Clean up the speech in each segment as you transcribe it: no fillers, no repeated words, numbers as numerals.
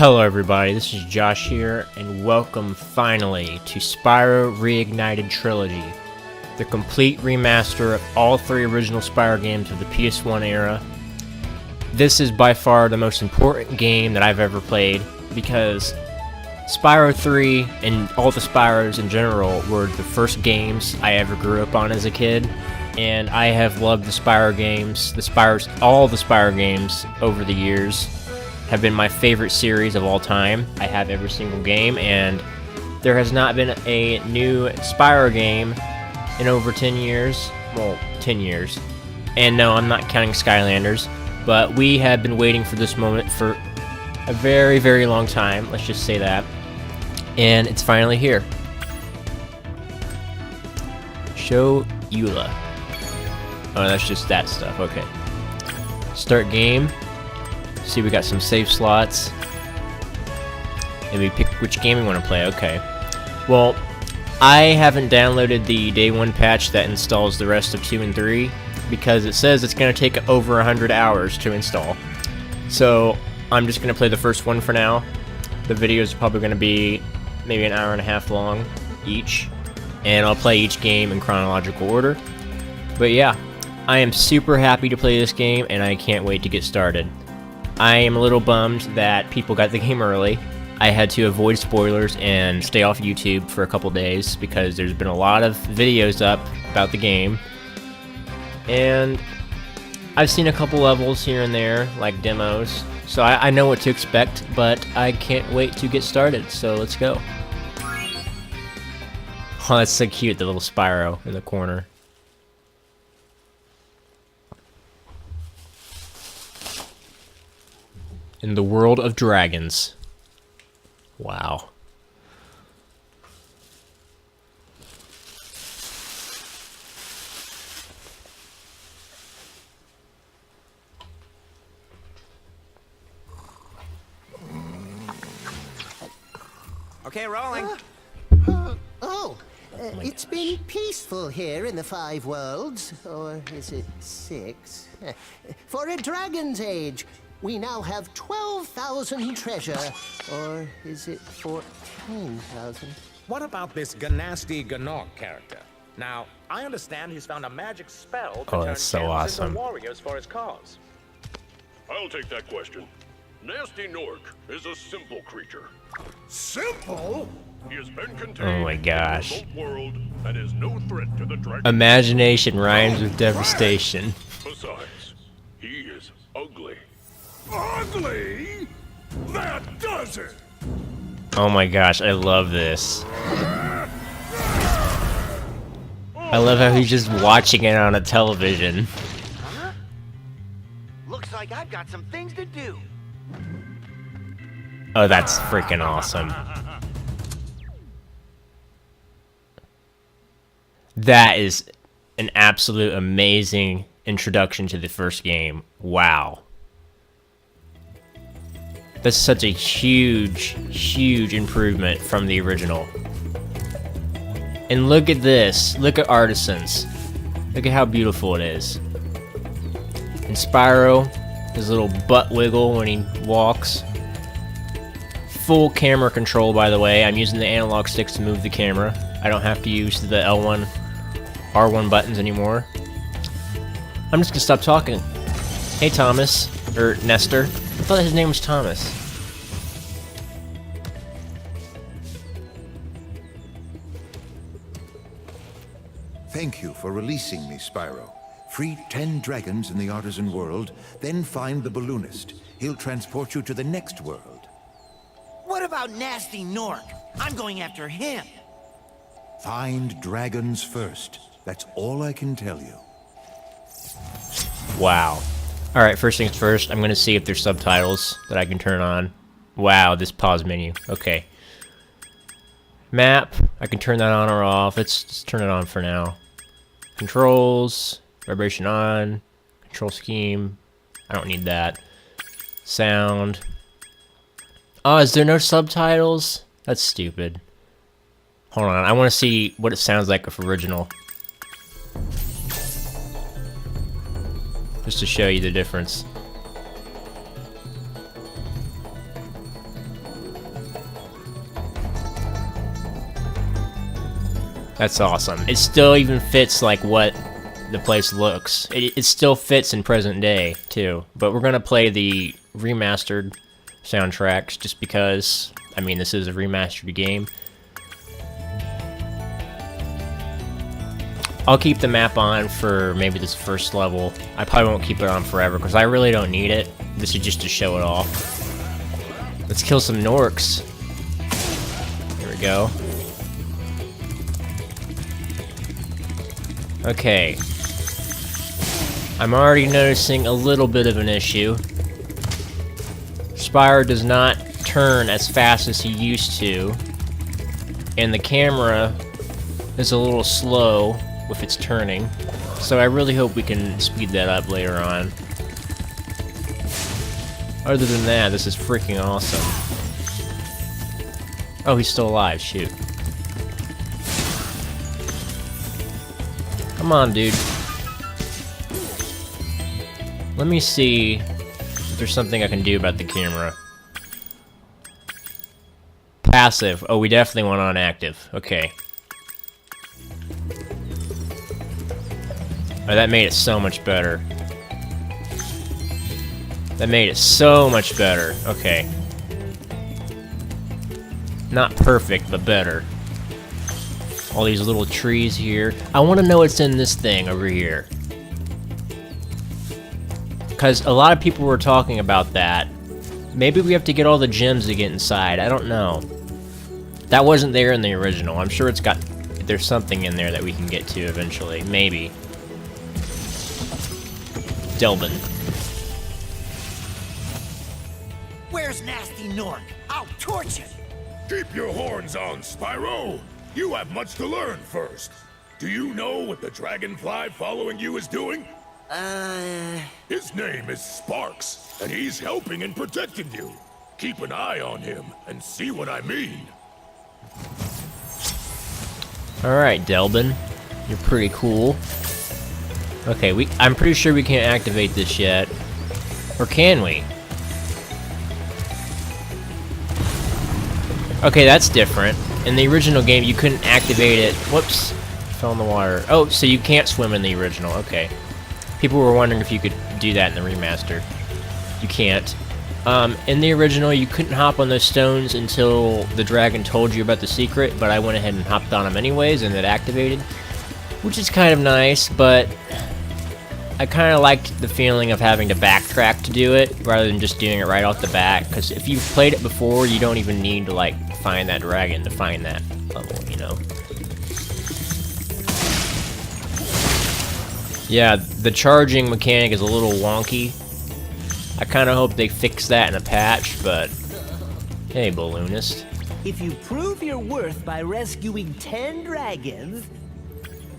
Hello everybody, this is Josh here, and welcome finally to Spyro Reignited Trilogy, the complete remaster of all three original Spyro games of the PS1 era. This is by far the most important game that I've ever played, because Spyro 3 and all the Spyros in general were the first games I ever grew up on as a kid, and I have loved the Spyro games, all the Spyro games over the years. Have been my favorite series of all time. I have every single game, and there has not been a new Spyro game in over 10 years. Well, 10 years. And no, I'm not counting Skylanders, but we have been waiting for this moment for a very, very long time, let's just say that. And it's finally here. Show Eula. Oh, that's just that stuff, okay. Start game. See, we got some save slots. And we pick which game we want to play. Okay. Well, I haven't downloaded the day one patch that installs the rest of 2 and 3 because it says it's going to take over 100 hours to install. So I'm just going to play the first one for now. The videos are probably going to be maybe an hour and a half long each, and I'll play each game in chronological order. But yeah, I am super happy to play this game, and I can't wait to get started. I am a little bummed that people got the game early. I had to avoid spoilers and stay off YouTube for a couple days because there's been a lot of videos up about the game. And I've seen a couple levels here and there, like demos, so I know what to expect, but I can't wait to get started, so let's go. Oh, that's so cute, the little Spyro in the corner. In the world of dragons. Wow. Okay, rolling. It's been peaceful here in the 5 worlds, or is it 6? For a dragon's age. We now have 12,000 treasure, or is it 14,000? What about this Ganasty Ganok character? Now, I understand he's found a magic spell to turn that's so champions awesome. into warriors for his cause. I'll take that question. Nasty Nork is a simple creature. Simple? He has been contained Oh my gosh. in the remote world and is no threat to the dragon. Imagination rhymes with devastation. Besides, he is ugly. Ugly? That does it! Oh my gosh, I love this. I love how he's just watching it on a television. Huh? Looks like I've got some things to do. Oh, that's freaking awesome. That is an absolute amazing introduction to the first game. Wow. That's such a huge, huge improvement from the original. And look at this. Look at Artisans. Look at how beautiful it is. And Spyro, his little butt wiggle when he walks. Full camera control, by the way. I'm using the analog sticks to move the camera. I don't have to use the L1, R1 buttons anymore. I'm just gonna stop talking. Hey, Thomas. Or Nestor. I thought his name was Thomas. Thank you for releasing me, Spyro. Free 10 dragons in the artisan world, then find the balloonist. He'll transport you to the next world. What about Nasty Nork? I'm going after him. Find dragons first. That's all I can tell you. Wow. Alright, first things first, I'm gonna see if there's subtitles that I can turn on. Wow, this pause menu. Okay. Map, I can turn that on or off. Let's just turn it on for now. Controls, vibration on, control scheme. I don't need that. Sound. Oh, is there no subtitles? That's stupid. Hold on, I want to see what it sounds like with original. Just to show you the difference. That's awesome. It still even fits like what the place looks. It still fits in present day too. But we're gonna play the remastered soundtracks just because, I mean, this is a remastered game. I'll keep the map on for maybe this first level. I probably won't keep it on forever because I really don't need it. This is just to show it off. Let's kill some Norks. Here we go. Okay. I'm already noticing a little bit of an issue. Spyro does not turn as fast as he used to, and the camera is a little slow with its turning, so I really hope we can speed that up later on. Other than that, this is freaking awesome. Oh, he's still alive, shoot. Come on, dude. Let me see if there's something I can do about the camera. Passive. Oh, we definitely want on active. Okay. Oh, that made it so much better. That made it so much better. Okay. Not perfect, but better. All these little trees here. I want to know what's in this thing over here. Because a lot of people were talking about that. Maybe we have to get all the gems to get inside. I don't know. That wasn't there in the original. I'm sure there's something in there that we can get to eventually. Maybe. Delvin. Where's Nasty Nork? I'll torch him! Keep your horns on, Spyro! You have much to learn first. Do you know what the dragonfly following you is doing? His name is Sparks, and he's helping and protecting you. Keep an eye on him, and see what I mean. Alright, Delvin. You're pretty cool. Okay, I'm pretty sure we can't activate this yet. Or can we? Okay, that's different. In the original game, you couldn't activate it. Whoops. Fell in the water. Oh, so you can't swim in the original. Okay. People were wondering if you could do that in the remaster. You can't. In the original, you couldn't hop on those stones until the dragon told you about the secret, but I went ahead and hopped on them anyways, and it activated. Which is kind of nice, but I kind of liked the feeling of having to backtrack to do it, rather than just doing it right off the bat, because if you've played it before, you don't even need to, like, find that dragon to find that level, you know? Yeah, the charging mechanic is a little wonky. I kind of hope they fix that in a patch, but hey, balloonist. If you prove your worth by rescuing 10 dragons,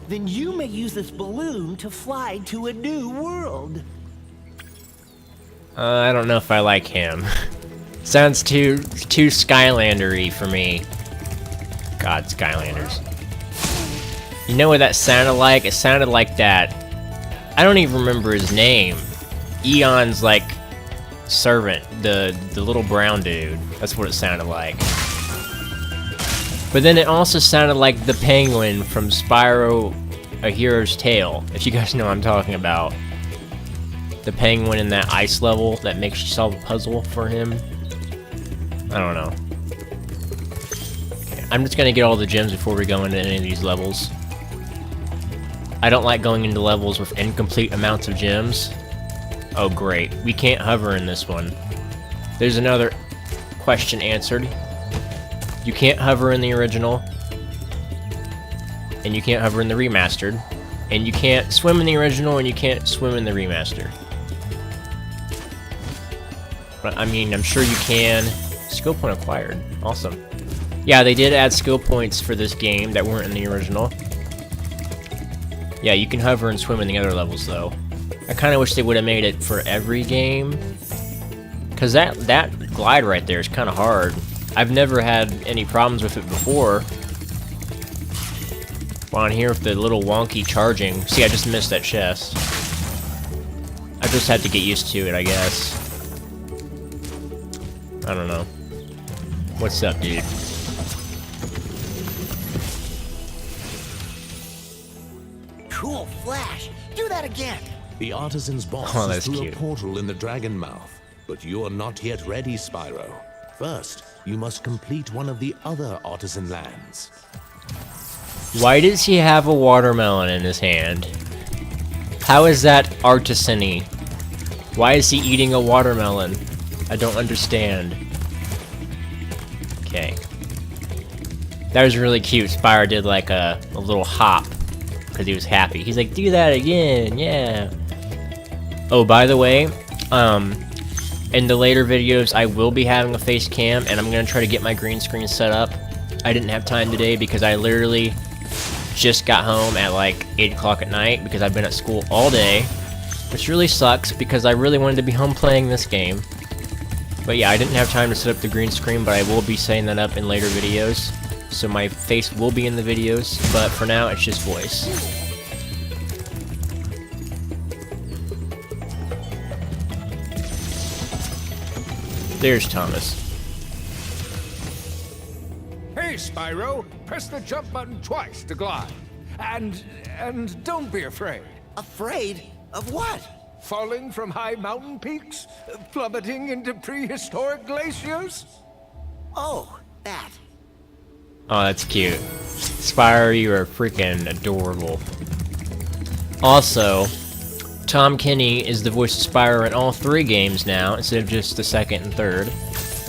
then you may use this balloon to fly to a new world. I don't know if I like him. Sounds too Skylander-y for me. God, Skylanders. You know what that sounded like? It sounded like that. I don't even remember his name. Eon's, like, servant. The little brown dude. That's what it sounded like. But then it also sounded like the penguin from Spyro, A Hero's Tale. If you guys know what I'm talking about. The penguin in that ice level that makes you solve a puzzle for him. I don't know. Okay, I'm just gonna get all the gems before we go into any of these levels. I don't like going into levels with incomplete amounts of gems. Oh great, we can't hover in this one. There's another question answered. You can't hover in the original. And you can't hover in the remastered. And you can't swim in the original, and you can't swim in the remaster. But, I mean, I'm sure you can. Skill point acquired. Awesome. Yeah, they did add skill points for this game that weren't in the original. Yeah, you can hover and swim in the other levels, though. I kind of wish they would have made it for every game. Because that glide right there is kind of hard. I've never had any problems with it before. On here with the little wonky charging. See, I just missed that chest. I just had to get used to it, I guess. I don't know. What's up, dude? cool flash. Do that again. The artisan's boss Oh, is that's through cute. a portal in the dragon mouth, but you are not yet ready, Spyro. First, you must complete one of the other artisan lands. Why does he have a watermelon in his hand? How is that artisan-y? Why is he eating a watermelon? I don't understand. Okay. That was really cute. Spyro did like a little hop because he was happy. He's like, do that again, yeah. Oh, by the way, in the later videos, I will be having a face cam, and I'm gonna try to get my green screen set up. I didn't have time today because I literally just got home at like 8 o'clock at night because I've been at school all day, which really sucks because I really wanted to be home playing this game. But yeah, I didn't have time to set up the green screen, but I will be setting that up in later videos. So my face will be in the videos, but for now, it's just voice. There's Thomas. Hey, Spyro, press the jump button twice to glide. And don't be afraid. Afraid of what? Falling from high mountain peaks? Plummeting into prehistoric glaciers? Oh, that. Oh, that's cute. Spyro, you are freaking adorable. Also, Tom Kenny is the voice of Spyro in all 3 games now, instead of just the second and third.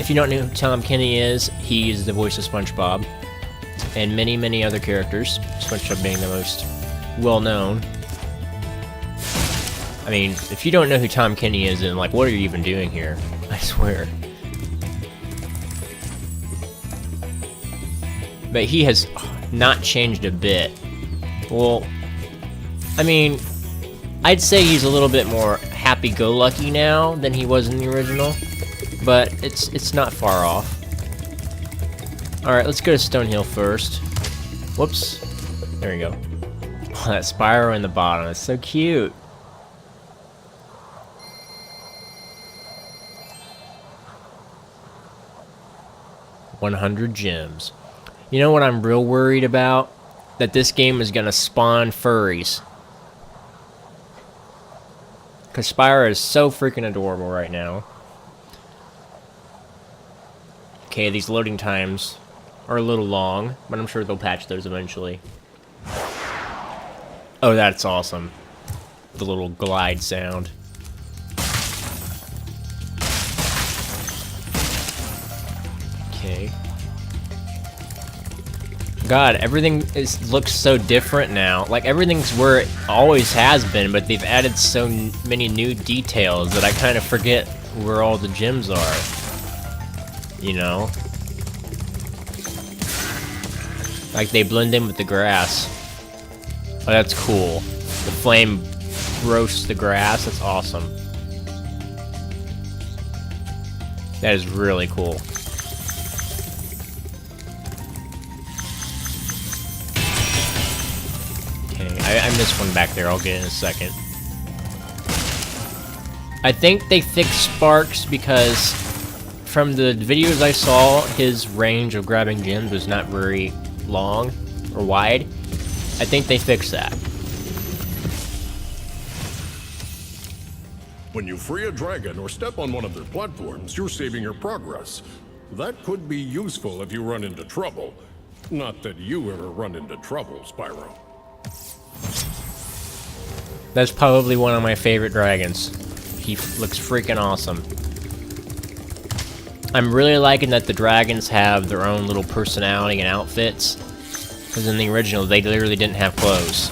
If you don't know who Tom Kenny is, he is the voice of SpongeBob. And many, many other characters, SpongeBob being the most well-known. I mean, if you don't know who Tom Kenny is, then like, what are you even doing here? I swear. But he has not changed a bit. Well, I mean, I'd say he's a little bit more happy-go-lucky now than he was in the original, but it's not far off. Alright, let's go to Stonehill first. Whoops. There we go. Oh, that Spyro in the bottom, it's so cute. $100 gems. You know what I'm real worried about? That this game is gonna spawn furries. Because Spyro is so freaking adorable right now. Okay, these loading times are a little long, but I'm sure they'll patch those eventually. Oh, that's awesome. The little glide sound. Okay. God, everything looks so different now. Like, everything's where it always has been, but they've added so many new details that I kind of forget where all the gems are. You know? Like, they blend in with the grass. Oh, that's cool. The flame roasts the grass. That's awesome. That is really cool. I missed one back there, I'll get in a second. I think they fixed Sparks because from the videos I saw, his range of grabbing gems was not very long or wide. I think they fixed that. When you free a dragon or step on one of their platforms, you're saving your progress. That could be useful if you run into trouble. Not that you ever run into trouble, Spyro. That's probably one of my favorite dragons. He looks freaking awesome. I'm really liking that the dragons have their own little personality and outfits. Because in the original, they literally didn't have clothes.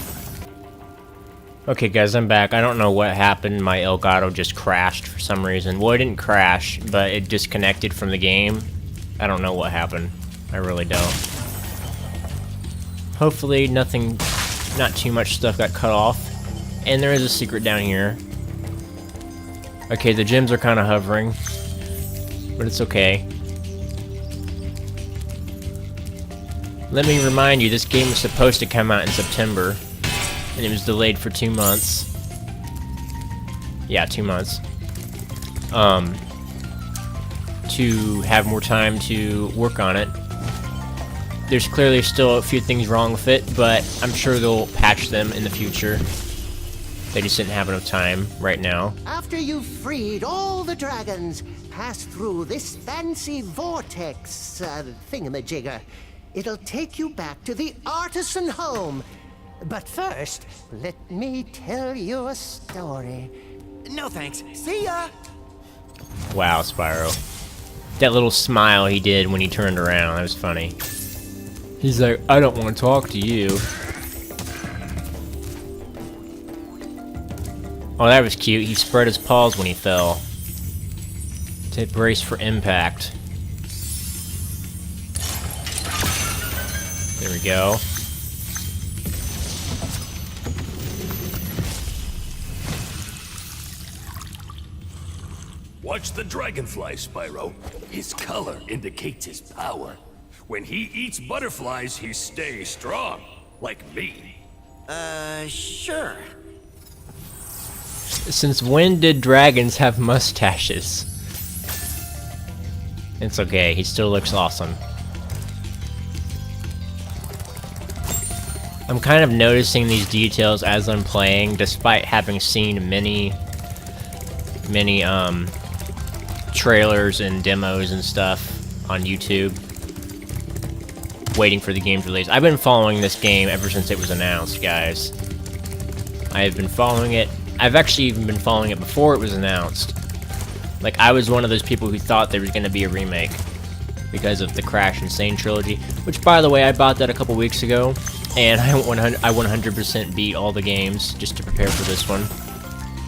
Okay guys, I'm back. I don't know what happened. My Elgato just crashed for some reason. Well, it didn't crash, but it disconnected from the game. I don't know what happened. I really don't. Hopefully nothing, not too much stuff got cut off. And there is a secret down here. Okay, the gems are kind of hovering. But it's okay. Let me remind you, this game was supposed to come out in September. And it was delayed for 2 months. Yeah, 2 months. To have more time to work on it. There's clearly still a few things wrong with it, but I'm sure they'll patch them in the future. They just didn't have enough time right now. After you've freed all the dragons, pass through this fancy vortex thingamajigger. It'll take you back to the artisan home. But first, let me tell you a story. No thanks. See ya! Wow, Spyro. That little smile he did when he turned around, that was funny. He's like, I don't want to talk to you. Oh, that was cute. He spread his paws when he fell. To brace for impact. There we go. Watch the dragonfly, Spyro. His color indicates his power. When he eats butterflies, he stays strong. Like me. Sure. Since when did dragons have mustaches? It's okay, he still looks awesome. I'm kind of noticing these details as I'm playing, despite having seen many trailers and demos and stuff on YouTube, waiting for the game's release. I've been following this game ever since it was announced, guys. I have been following it. I've actually even been following it before it was announced. Like, I was one of those people who thought there was going to be a remake because of the Crash Insane trilogy, which, by the way, I bought that a couple weeks ago, and I 100% beat all the games just to prepare for this one.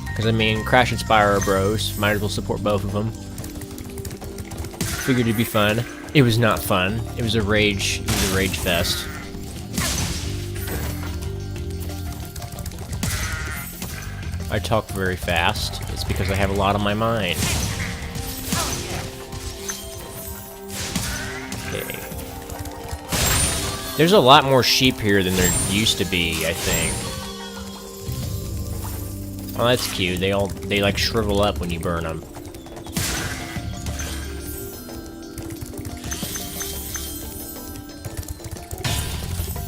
Because, I mean, Crash and Spyro are bros. Might as well support both of them. Figured it'd be fun. It was not fun. It was a rage fest. I talk very fast. It's because I have a lot on my mind. Okay. There's a lot more sheep here than there used to be, I think. Oh, that's cute. They like shrivel up when you burn them.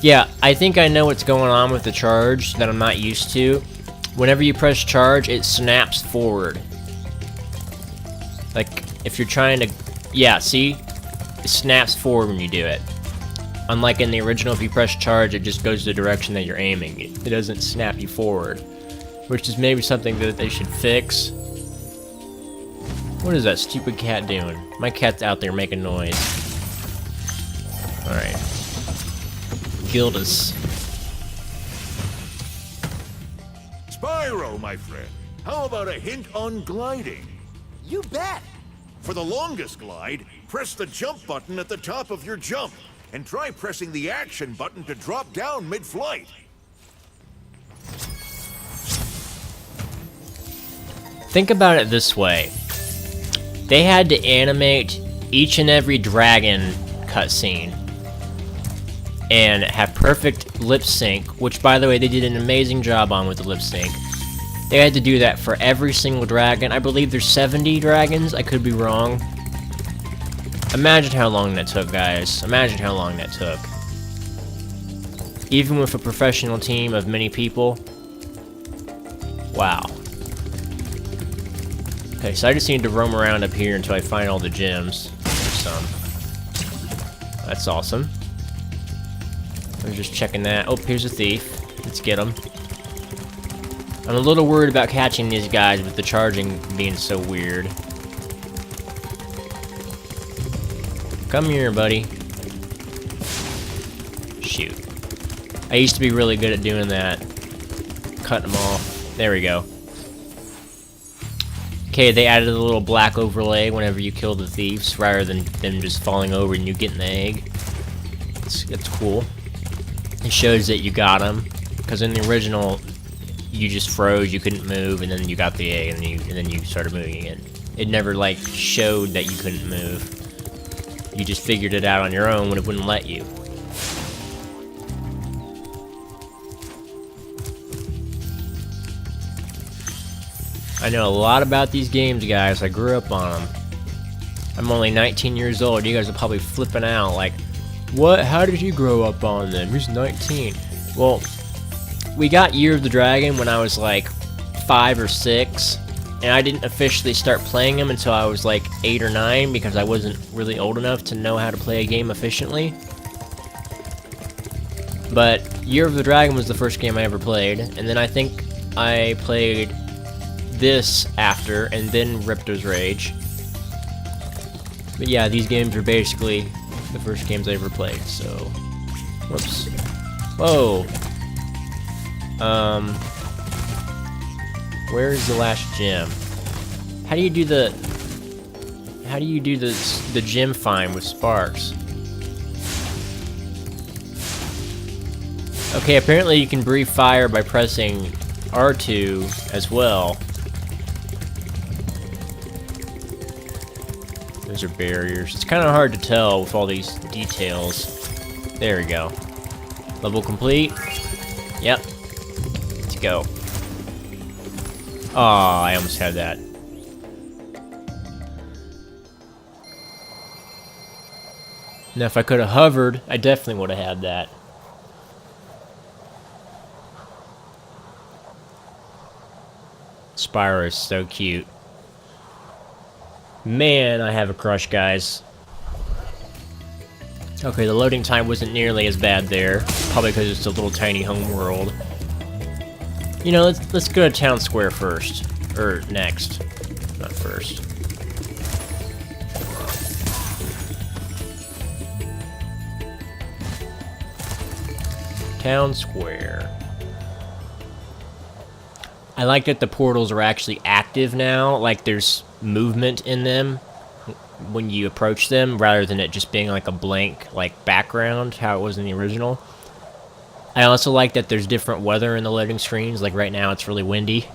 Yeah, I think I know what's going on with the charge that I'm not used to. Whenever you press charge, it snaps forward. Like, if you're trying to... Yeah, see? It snaps forward when you do it. Unlike in the original, if you press charge, it just goes the direction that you're aiming. It doesn't snap you forward. Which is maybe something that they should fix. What is that stupid cat doing? My cat's out there making noise. Alright. Gildas. Spyro, my friend, how about a hint on gliding? You bet! For the longest glide, press the jump button at the top of your jump, and try pressing the action button to drop down mid-flight. Think about it this way. They had to animate each and every dragon cutscene and have perfect lip sync, which, by the way, they did an amazing job on with the lip sync. They had to do that for every single dragon. I believe there's 70 dragons. I could be wrong. Imagine how long that took, guys. Imagine how long that took. Even with a professional team of many people. Wow. Okay, so I just need to roam around up here until I find all the gems. There's some. That's awesome. I was just checking that. Oh, here's a thief. Let's get him. I'm a little worried about catching these guys with the charging being so weird. Come here, buddy. Shoot. I used to be really good at doing that. Cutting them off. There we go. Okay, they added a little black overlay whenever you kill the thieves, rather than them just falling over and you getting the egg. It's cool. It shows that you got them, because in the original, you just froze, you couldn't move, and then you got the egg, and then you started moving again. It never, like, showed that you couldn't move. You just figured it out on your own when it wouldn't let you. I know a lot about these games, guys. I grew up on them. I'm only 19 years old. You guys are probably flipping out, like, What? How did you grow up on them? He's 19. Well, we got Year of the Dragon when I was like 5 or 6, and I didn't officially start playing them until I was like 8 or 9 because I wasn't really old enough to know how to play a game efficiently. But Year of the Dragon was the first game I ever played, and then I think I played this after, and then Ripto's Rage. But yeah, these games are basically the first games I ever played, so... Whoops. Whoa! Where's the last gem? How do you do the... How do you do the gem find with Sparks? Okay, apparently you can breathe fire by pressing R2 as well. Those are barriers. It's kind of hard to tell with all these details. There we go. Level complete. Yep. Let's go. Aw, I almost had that. Now, if I could have hovered, I definitely would have had that. Spyro is so cute. Man, I have a crush, guys. Okay, the loading time wasn't nearly as bad there. Probably because it's a little tiny home world. You know, let's go to Town Square first. Or next. Not first. Town Square. I like that the portals are actually active now, like there's movement in them when you approach them, rather than it just being like a blank like background, how it was in the original. I also like that there's different weather in the loading screens, like right now it's really windy.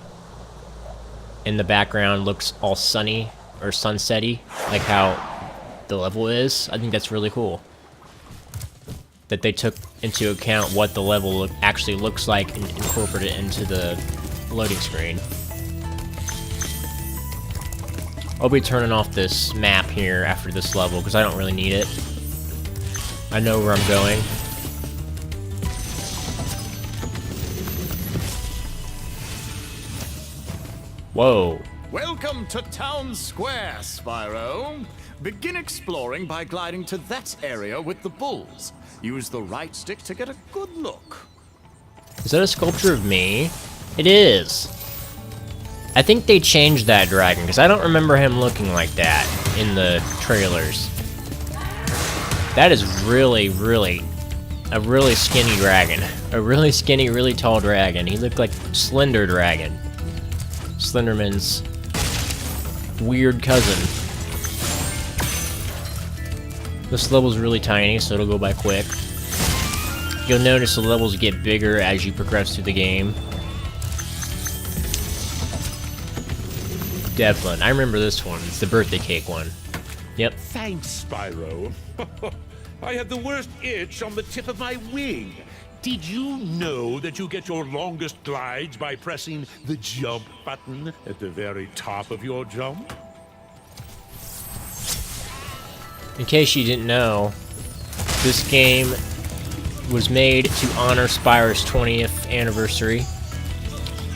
And the background looks all sunny, or sunsetty, like how the level is. I think that's really cool. That they took into account what the level actually looks like and incorporated it into the loading screen. I'll be turning off this map here after this level because I don't really need it. I know where I'm going. Whoa. Welcome to Town Square, Spyro. Begin exploring by gliding to that area with the bulls. Use the right stick to get a good look. Is that a sculpture of me? It is. I think they changed that dragon, because I don't remember him looking like that in the trailers. That is really, a really skinny dragon. A really skinny, really tall dragon. He looked like Slender Dragon. Slenderman's weird cousin. This level's really tiny, so it'll go by quick. You'll notice the levels get bigger as you progress through the game. Devlin. I remember this one. It's the birthday cake one. Yep. Thanks, Spyro. I had the worst itch on the tip of my wing. Did you know that you get your longest glides by pressing the jump button at the very top of your jump? In case you didn't know, this game was made to honor Spyro's 20th anniversary.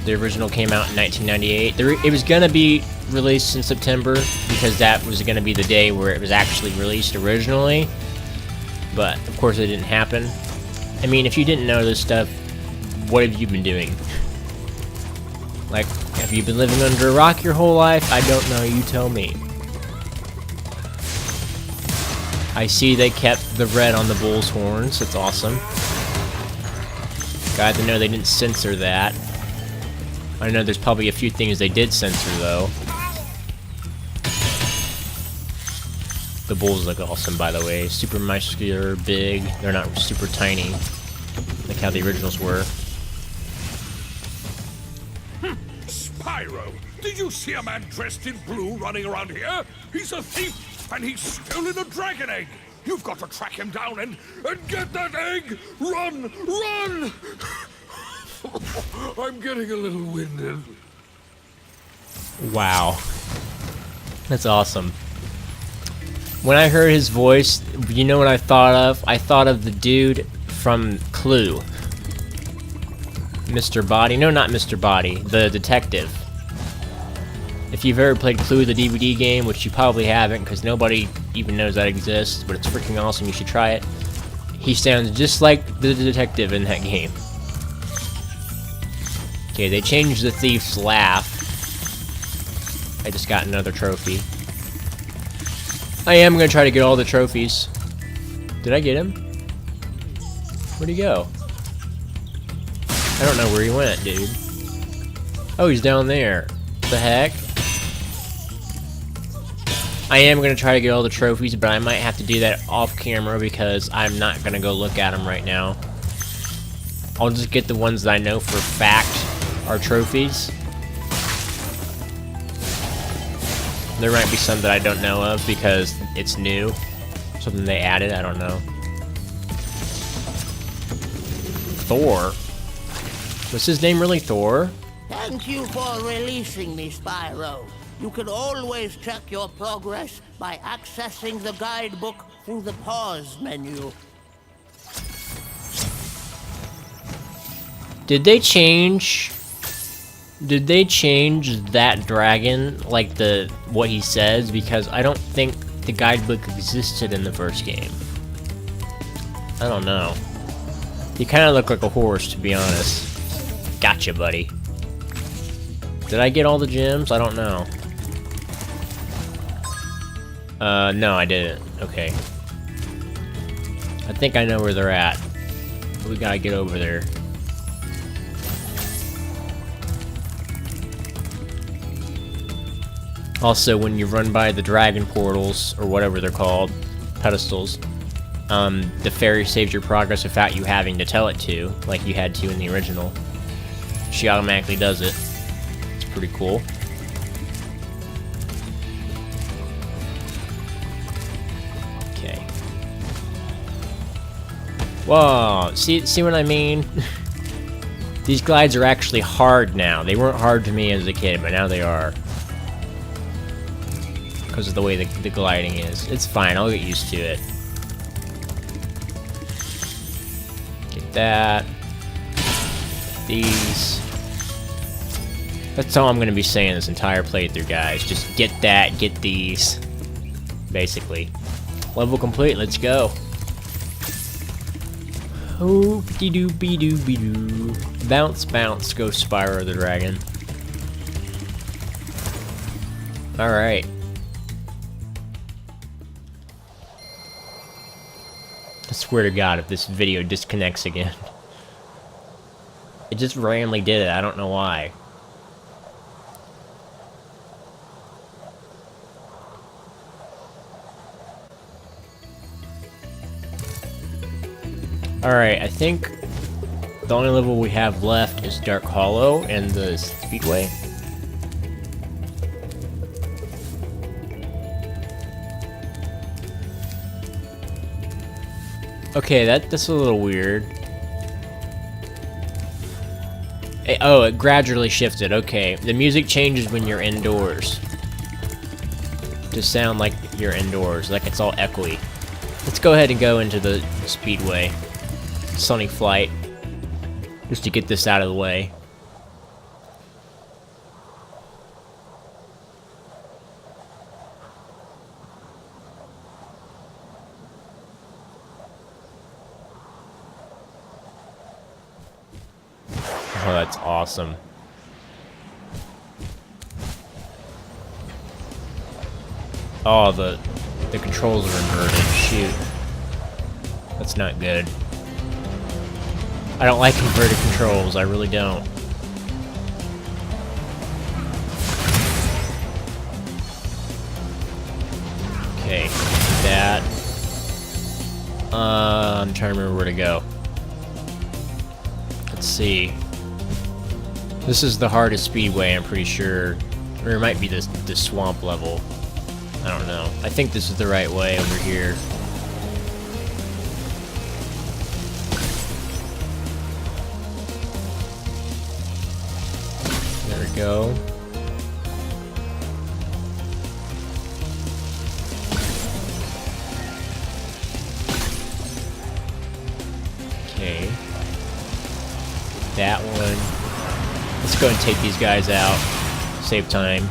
The original came out in 1998. It was going to be released in September because that was going to be the day where it was actually released originally. But, of course, it didn't happen. I mean, if you didn't know this stuff, what have you been doing? Like, have you been living under a rock your whole life? I don't know, you tell me. I see they kept the red on the bull's horns. That's awesome. Glad to know they didn't censor that. I know there's probably a few things they did censor, though. The bulls look awesome, by the way. Super muscular, big. They're not super tiny, like how the originals were. Spyro, did you see a man dressed in blue running around here? He's a thief, and he's stolen a dragon egg. You've got to track him down and get that egg! Run! Run! I'm getting a little winded. Wow. That's awesome. When I heard his voice, you know what I thought of? I thought of the dude from Clue. Mr. Body. No, not Mr. Body. The detective. If you've ever played Clue, the DVD game, which you probably haven't because nobody even knows that exists, but it's freaking awesome, you should try it. He sounds just like the detective in that game. Okay, they changed the thief's laugh. I just got another trophy. I am gonna try to get all the trophies. Did I get him? Where'd he go? I don't know where he went, dude. Oh, he's down there. What the heck? I am gonna try to get all the trophies, but I might have to do that off camera because I'm not gonna go look at them right now. I'll just get the ones that I know for fact are trophies. There might be some that I don't know of because it's new. Something they added, I don't know. Thor? Was his name really Thor? Thank you for releasing me, Spyro. You can always check your progress by accessing the guidebook through the pause menu. Did they change that dragon, like what he says? Because I don't think the guidebook existed in the first game. I don't know. He kind of looked like a horse, to be honest. Gotcha, buddy. Did I get all the gems? I don't know. No, I didn't. Okay. I think I know where they're at. We gotta get over there. Also, when you run by the dragon portals, or whatever they're called, pedestals, the fairy saves your progress without you having to tell it to, like you had to in the original. She automatically does it. It's pretty cool. Okay. Whoa, see what I mean? These glides are actually hard now. They weren't hard to me as a kid, but now they are. Because of the way the gliding is. It's fine, I'll get used to it. Get that. These. That's all I'm going to be saying this entire playthrough, guys. Just get that, get these. Basically. Level complete, let's go. Hoop-de-doop-de-doo-be-doo. Bounce, bounce, go Spyro the Dragon. Alright. I swear to God, if this video disconnects again. It just randomly did it, I don't know why. Alright, I think the only level we have left is Dark Hollow and the Speedway. Okay, that's a little weird. Oh, it gradually shifted. Okay, the music changes when you're indoors. To sound like you're indoors, like it's all echoey. Let's go ahead and go into the Speedway. Sonic Flight. Just to get this out of the way. Oh, that's awesome. Oh, the controls are inverted. Shoot. That's not good. I don't like inverted controls, I really don't. Okay, that. I'm trying to remember where to go. Let's see. This is the hardest speedway, I'm pretty sure. Or it might be this swamp level. I don't know. I think this is the right way over here. There we go. that one. Let's go and take these guys out. Save time.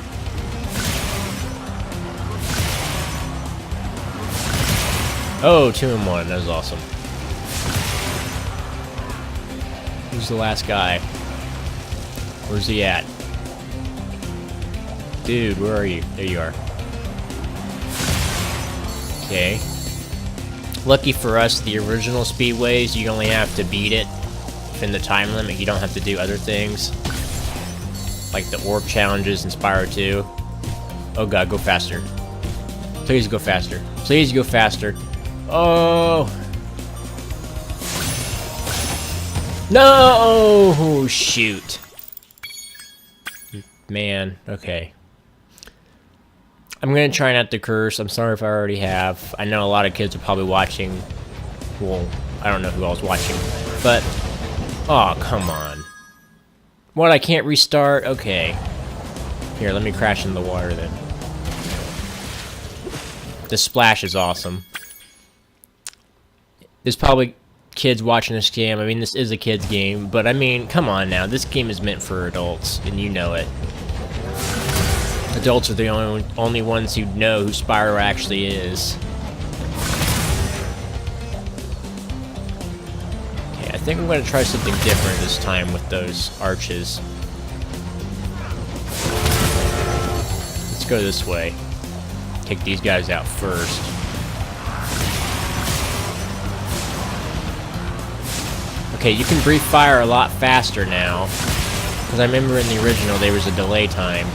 Oh, 2 in 1. That was awesome. Who's the last guy? Where's he at? Dude, where are you? There you are. Okay. Lucky for us, the original speedways, you only have to beat it within the time limit. You don't have to do other things. Like the orb challenges in Spyro 2. Oh god, go faster. Please go faster. Please go faster. Oh! No! Oh, shoot. Man, okay. I'm gonna try not to curse. I'm sorry if I already have. I know a lot of kids are probably watching. Well, I don't know who else watching, but oh, come on. What, I can't restart? Okay. Here, let me crash in the water then. The splash is awesome. There's probably kids watching this game. I mean, this is a kid's game, but I mean, come on now. This game is meant for adults, and you know it. Adults are the only ones who know who Spyro actually is. Okay, I think I'm going to try something different this time with those arches. Let's go this way. Take these guys out first. Okay, you can breathe fire a lot faster now. Because I remember in the original there was a delay time.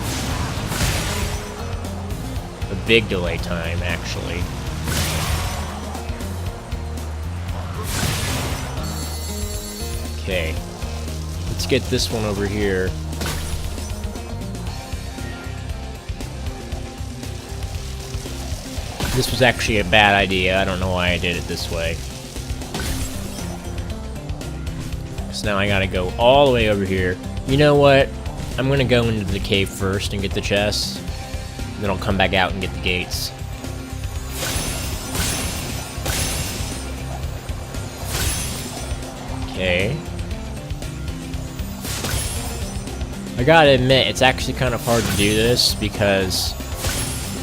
A big delay time, actually. Okay. Let's get this one over here. This was actually a bad idea. I don't know why I did it this way. So now I gotta go all the way over here. You know what? I'm gonna go into the cave first and get the chests. Then I'll come back out and get the gates. Okay. I gotta admit, it's actually kind of hard to do this because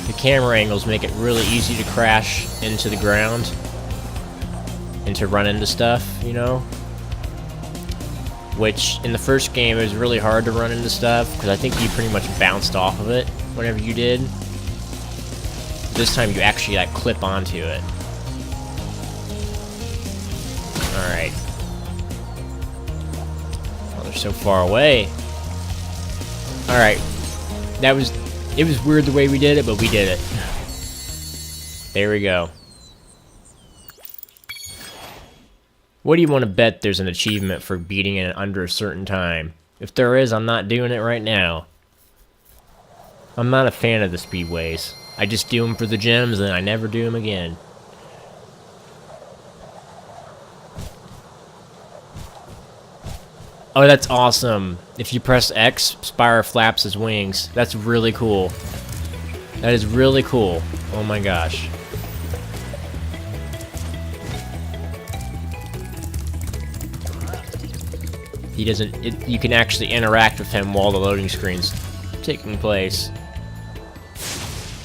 the camera angles make it really easy to crash into the ground and to run into stuff, you know? Which, in the first game, it was really hard to run into stuff because I think you pretty much bounced off of it whenever you did. This time you actually, like, clip onto it. Alright. Oh, they're so far away. Alright. It was weird the way we did it, but we did it. There we go. What do you want to bet there's an achievement for beating it under a certain time? If there is, I'm not doing it right now. I'm not a fan of the speedways. I just do them for the gems and I never do them again. Oh, that's awesome. If you press X, Spyro flaps his wings. That's really cool. That is really cool. Oh my gosh. He doesn't... you can actually interact with him while the loading screen's taking place.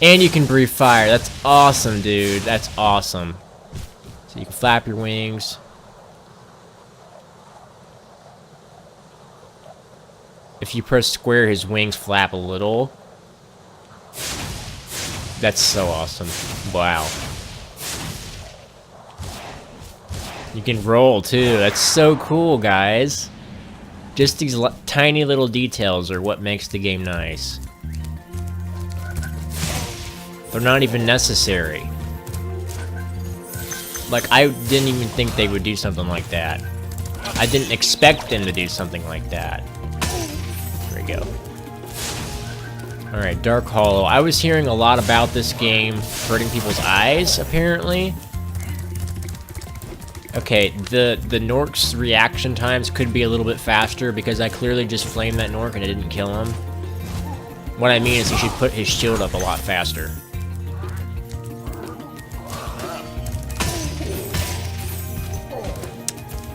And you can breathe fire. That's awesome, dude. That's awesome. So you can flap your wings. If you press square, his wings flap a little. That's so awesome. Wow. You can roll, too. That's so cool, guys. Just these tiny little details are what makes the game nice. They're not even necessary. Like, I didn't even think they would do something like that. I didn't expect them to do something like that. There we go. Alright, Dark Hollow. I was hearing a lot about this game hurting people's eyes, apparently. Okay, the Nork's reaction times could be a little bit faster because I clearly just flamed that Nork and I didn't kill him. What I mean is he should put his shield up a lot faster.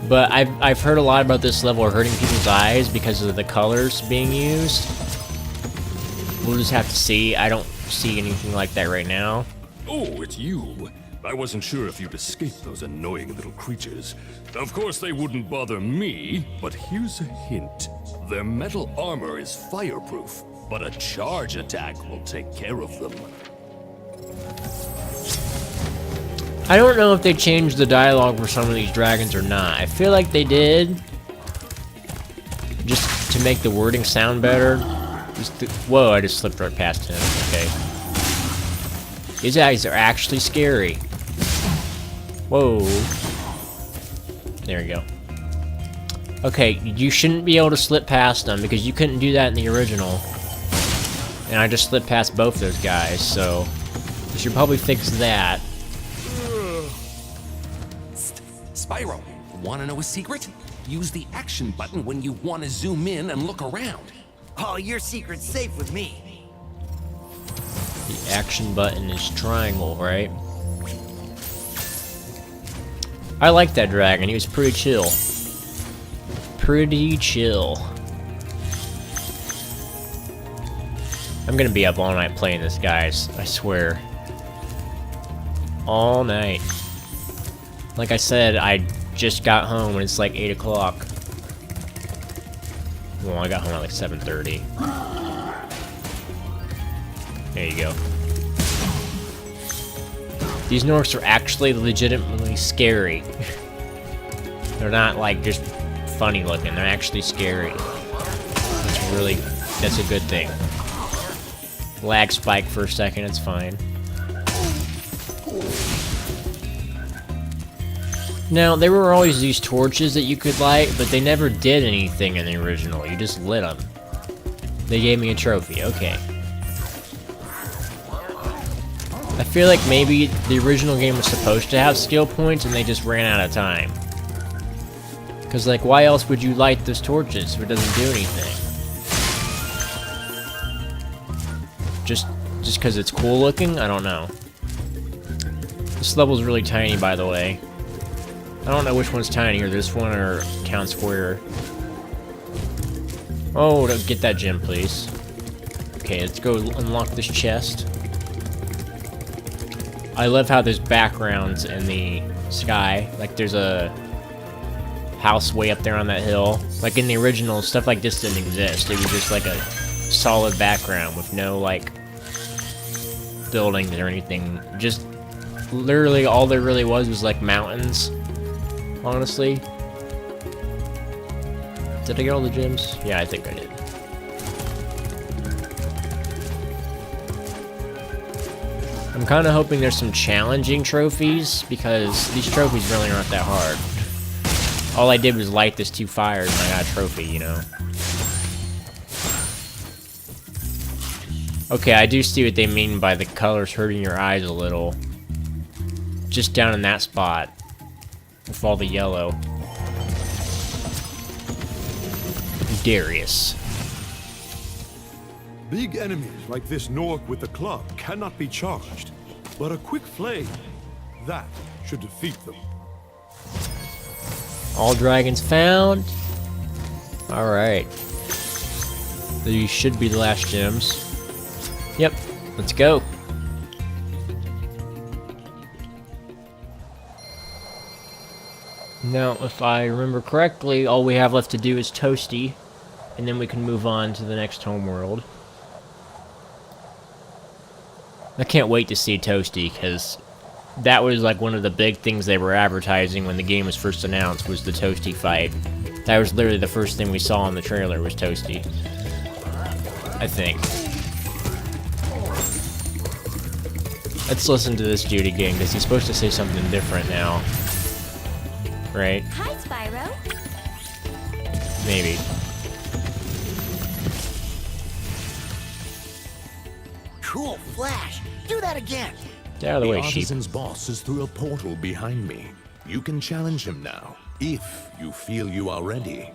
But I've heard a lot about this level hurting people's eyes because of the colors being used. We'll just have to see. I don't see anything like that right now. Oh, it's you. I wasn't sure if you'd escape those annoying little creatures. Of course, they wouldn't bother me, but here's a hint. Their metal armor is fireproof, but a charge attack will take care of them. I don't know if they changed the dialogue for some of these dragons or not. I feel like they did. Just to make the wording sound better. Whoa, I just slipped right past him. Okay. These guys are actually scary. Whoa. There we go. Okay, you shouldn't be able to slip past them because you couldn't do that in the original. And I just slipped past both those guys, so you should probably fix that. Spyro, wanna know a secret? Use the action button when you want to zoom in and look around. Oh, your secret's safe with me. The action button is triangle, right? I like that dragon, he was pretty chill. Pretty chill. I'm gonna be up all night playing this, guys, I swear. All night. Like I said, I just got home and it's like 8 o'clock. Well, I got home at like 7:30. There you go. These Norks are actually legitimately scary. They're not like just funny looking, they're actually scary. That's a good thing. Lag spike for a second, it's fine. Now, there were always these torches that you could light, but they never did anything in the original. You just lit them. They gave me a trophy, okay. I feel like maybe the original game was supposed to have skill points and they just ran out of time. Because, like, why else would you light those torches if it doesn't do anything? Just because it's cool looking? I don't know. This level's really tiny, by the way. I don't know which one's tinier, this one or Town Square. Oh, get that gem, please. Okay, let's go unlock this chest. I love how there's backgrounds in the sky. Like, there's a house way up there on that hill. Like, in the original, stuff like this didn't exist. It was just like a solid background with no, like, buildings or anything. Just, literally, all there really was like mountains. Honestly. Did I get all the gems? Yeah, I think I did. I'm kind of hoping there's some challenging trophies, because these trophies really aren't that hard. All I did was light this 2 fires and I got a trophy, you know? Okay, I do see what they mean by the colors hurting your eyes a little. Just down in that spot. With all the yellow. Darius. Big enemies like this Nork with the club cannot be charged, but a quick flame, that should defeat them. All dragons found. Alright. These should be the last gems. Yep, let's go. Now, if I remember correctly, all we have left to do is Toasty, and then we can move on to the next homeworld. I can't wait to see Toasty, because that was like one of the big things they were advertising when the game was first announced, was the Toasty fight. That was literally the first thing we saw in the trailer, was Toasty. I think. Let's listen to this dude again, because he's supposed to say something different now. Right? Hi, Spyro. Maybe. Cool flash. Do that again. Get out of the way, sheep. The artisan's boss is through a portal behind me. You can challenge him now, if you feel you are ready.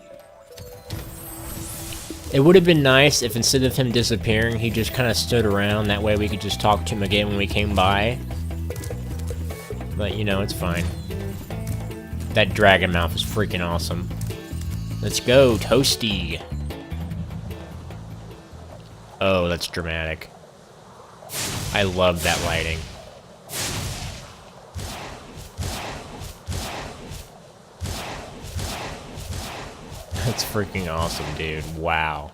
It would have been nice if instead of him disappearing, he just kind of stood around. That way we could just talk to him again when we came by. But, you know, it's fine. That dragon mouth is freaking awesome. Let's go, Toasty. Oh, that's dramatic. I love that lighting. That's freaking awesome, dude. Wow.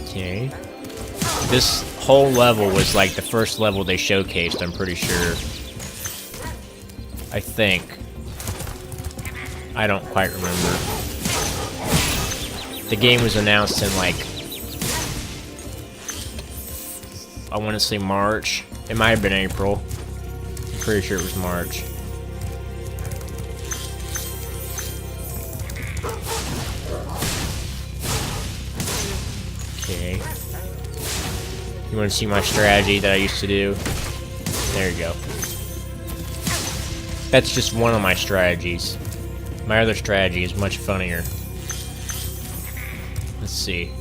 Okay. This whole level was like the first level they showcased, I'm pretty sure. I think. I don't quite remember. The game was announced in like, I want to say March. It might have been April. I'm pretty sure it was March. Okay. You want to see my strategy that I used to do? There you go. That's just one of my strategies. My other strategy is much funnier. Let's see.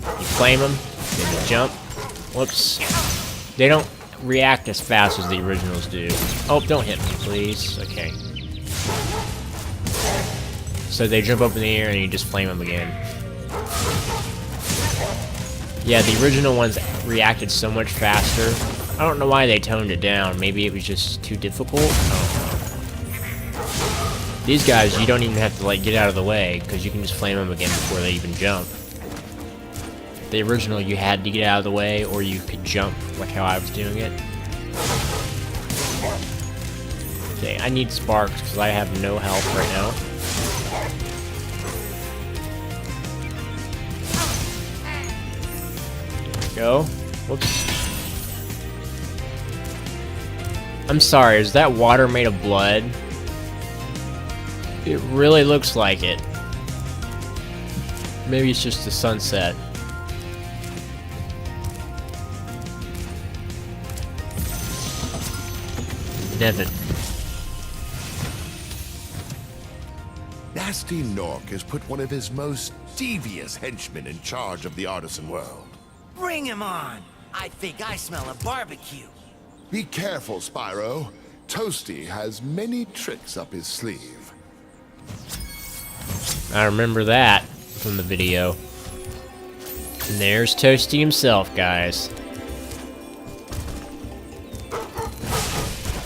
You flame them, then you jump. Whoops. They don't react as fast as the originals do. Oh, don't hit me, please. Okay. So they jump up in the air and you just flame them again. Yeah, the original ones reacted so much faster. I don't know why they toned it down. Maybe it was just too difficult? I don't know. These guys, you don't even have to, like, get out of the way, because you can just flame them again before they even jump. The original, you had to get out of the way, or you could jump, like how I was doing it. Okay, I need sparks, because I have no health right now. There we go. Whoops. I'm sorry, is that water made of blood? It really looks like it. Maybe it's just the sunset. Devin. Nasty Nork has put one of his most devious henchmen in charge of the artisan world. Bring him on! I think I smell a barbecue. Be careful, Spyro. Toasty has many tricks up his sleeve. I remember that from the video. And there's Toasty himself, guys.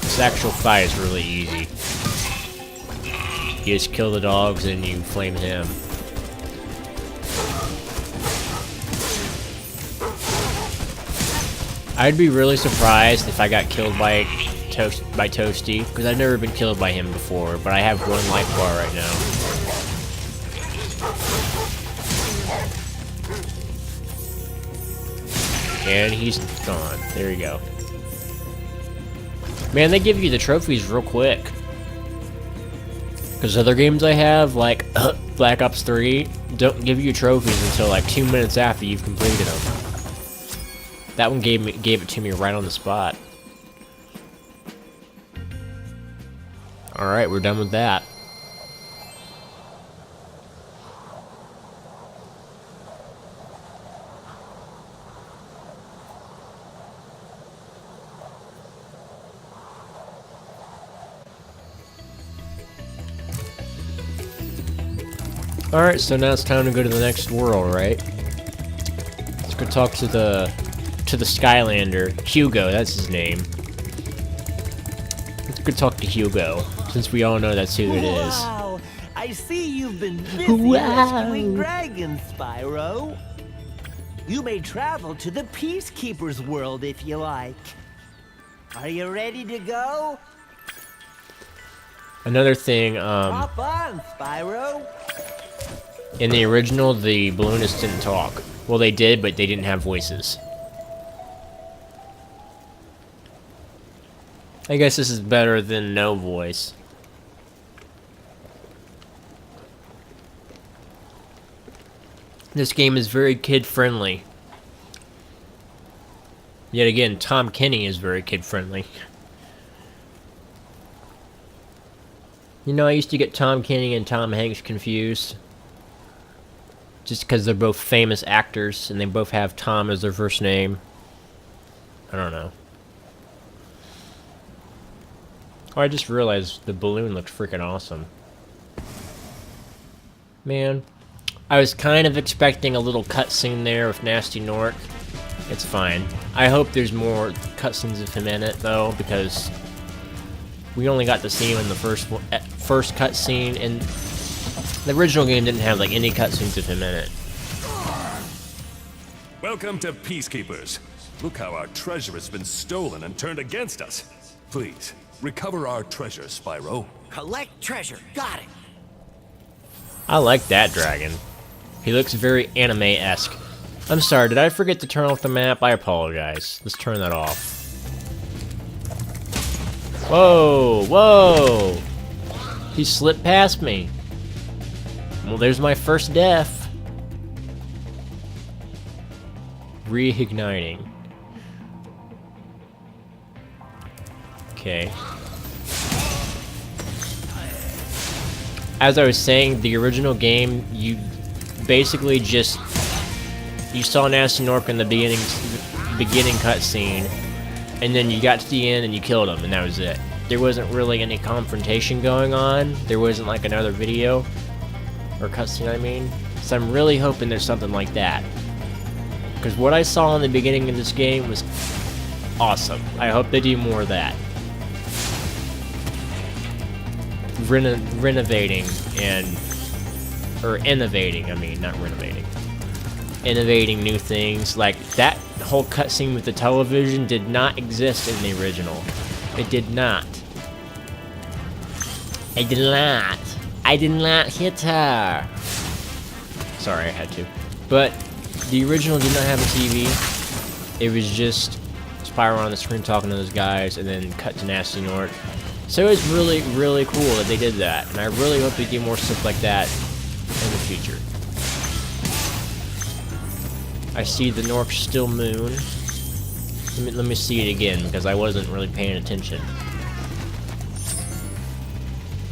This actual fight is really easy. You just kill the dogs and you flame him. I'd be really surprised if I got killed by Toasty, because I've never been killed by him before, but I have one life bar right now. And he's gone. There you go. Man, they give you the trophies real quick. Because other games I have, like Black Ops 3, don't give you trophies until like 2 minutes after you've completed them. That one gave it to me right on the spot. Alright, we're done with that. Alright, so now it's time to go to the next world, right? Let's go talk to the Skylander. Hugo, that's his name. Let's go talk to Hugo, since we all know that's who it is. Wow! I see you've been busy rescuing dragons, Spyro. You may travel to the Peacekeeper's world if you like. Are you ready to go? Another thing, Hop on, Spyro. in the original, the balloonists didn't talk. Well, they did, but they didn't have voices. I guess this is better than no voice. This game is very kid-friendly. Yet again, Tom Kenny is very kid-friendly. You know, I used to get Tom Kenny and Tom Hanks confused. Just because they're both famous actors and they both have Tom as their first name. I don't know. Oh, I just realized the balloon looked freaking awesome. Man, I was kind of expecting a little cutscene there with Nasty Nork. It's fine. I hope there's more cutscenes of him in it, though, because we only got to see him in the first cutscene, and the original game didn't have like any cutscenes of him in it. Welcome to Peacekeepers. Look how our treasure has been stolen and turned against us. Please, recover our treasure, Spyro. Collect treasure. Got it. I like that dragon. He looks very anime-esque. I'm sorry, did I forget to turn off the map? I apologize. Let's turn that off. Whoa, whoa! He slipped past me. Well, there's my first death. Reigniting. Okay. As I was saying, the original game, you basically just... You saw Nasty Nork in the beginning cutscene, and then you got to the end and you killed him, and that was it. There wasn't really any confrontation going on. There wasn't like another video, or cutscene, I mean. So I'm really hoping there's something like that. Because what I saw in the beginning of this game was awesome. I hope they do more of that. Renovating or innovating, I mean, not renovating. Innovating new things. Like, that whole cutscene with the television did not exist in the original. It did not. I did not. I did not hit her. Sorry, I had to. But the original did not have a TV. It was just Spyro on the screen talking to those guys, and then cut to Nasty Nork. So it's really, really cool that they did that, and I really hope they do more stuff like that in the future. I see the North Still Moon. Let me see it again, because I wasn't really paying attention.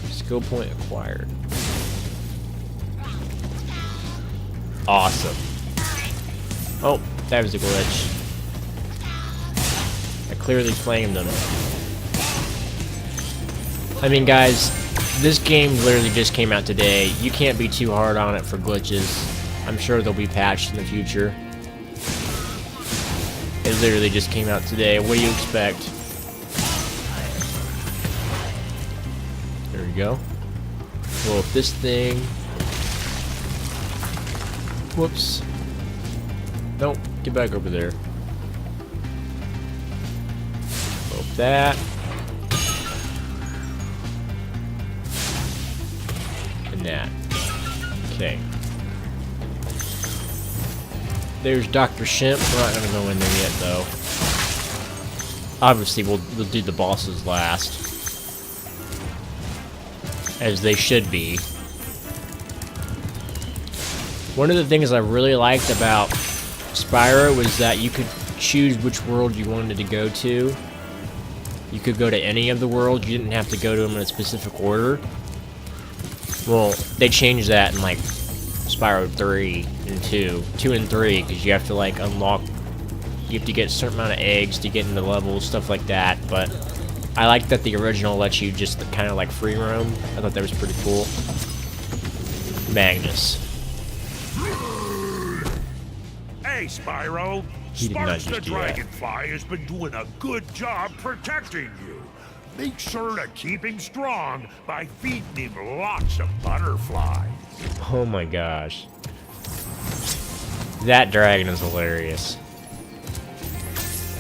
Skill point acquired. Awesome. Oh, that was a glitch. I clearly flamed them. I mean, guys, this game literally just came out today. You can't be too hard on it for glitches. I'm sure they'll be patched in the future. It literally just came out today. What do you expect? There we go. Well, if this thing... Whoops. Nope, get back over there. Hope that. And that. Okay. There's Dr. Shimp. We're not gonna go in there yet, though. Obviously, we'll do the bosses last. As they should be. One of the things I really liked about Spyro was that you could choose which world you wanted to go to. You could go to any of the worlds. You didn't have to go to them in a specific order. Well, they changed that in, like, Spyro 3 and 2 and 3, because you have to, like, unlock... You have to get a certain amount of eggs to get into levels, stuff like that, but... I like that the original lets you just kind of, like, free roam. I thought that was pretty cool. Magnus. Hey, Spyro. Sparks the Dragonfly has been doing a good job protecting you. Make sure to keep him strong by feeding him lots of butterflies. Oh my gosh. That dragon is hilarious.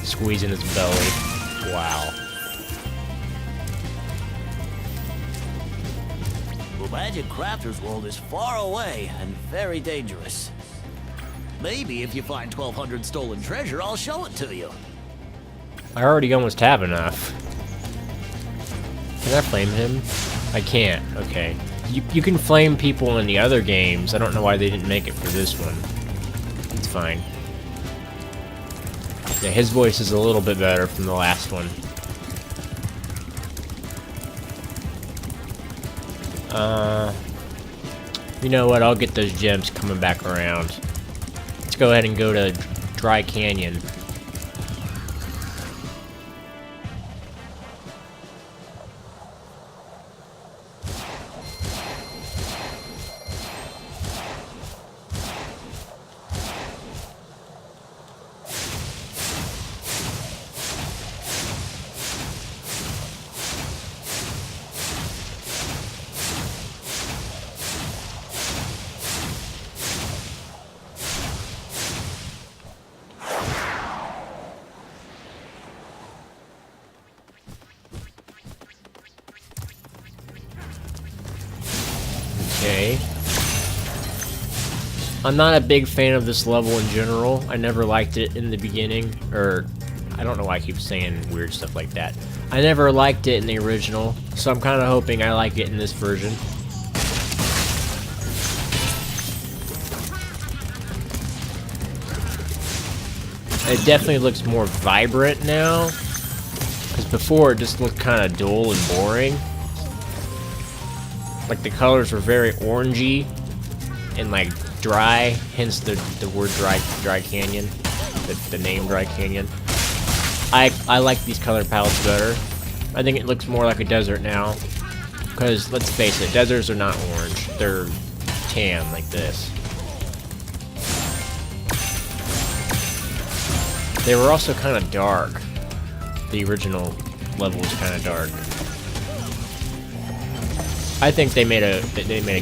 Squeezing his belly. Wow. The Magic Crafter's world is far away and very dangerous. Maybe if you find 1,200 stolen treasure, I'll show it to you. I already almost have enough. Can I flame him? I can't. Okay. You can flame people in the other games. I don't know why they didn't make it for this one. It's fine. Yeah, his voice is a little bit better from the last one. You know what? I'll get those gems coming back around. Let's go ahead and go to Dry Canyon. Okay. I'm not a big fan of this level in general. I never liked it in the beginning, or I don't know why I keep saying weird stuff like that. I never liked it in the original, so I'm kind of hoping I like it in this version. It definitely looks more vibrant now, because before it just looked kind of dull and boring. Like the colors were very orangey and like dry, hence the word dry canyon, the name Dry Canyon. I like these color palettes better. I think it looks more like a desert now, because let's face it, deserts are not orange, they're tan like this. They were also kind of dark. The original level was kind of dark. I think they made a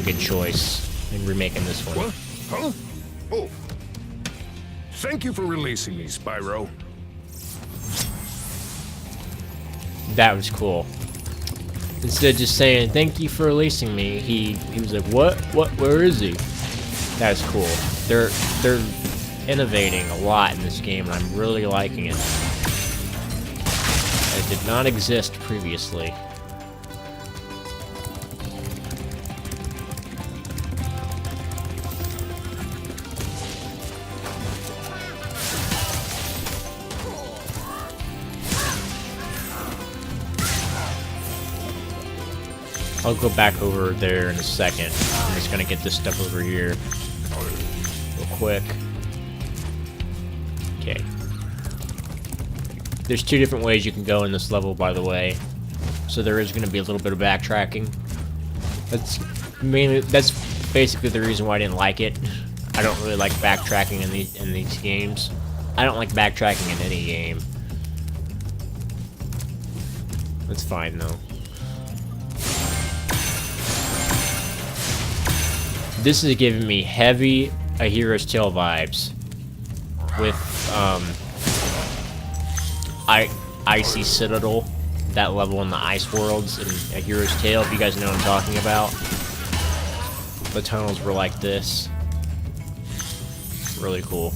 good choice in remaking this one. What? Huh? Oh. Thank you for releasing me, Spyro. That was cool. Instead of just saying, thank you for releasing me, he was like, what, where is he? That's cool. They're innovating a lot in this game, and I'm really liking it. It did not exist previously. I'll go back over there in a second. I'm just gonna get this stuff over here real quick. Okay. There's two different ways you can go in this level, by the way. So there is gonna be a little bit of backtracking. That's basically the reason why I didn't like it. I don't really like backtracking in these games. I don't like backtracking in any game. That's fine though. This is giving me heavy A Hero's Tale vibes with Icy Citadel, that level in the Ice Worlds in A Hero's Tale, if you guys know what I'm talking about. The tunnels were like this. Really cool.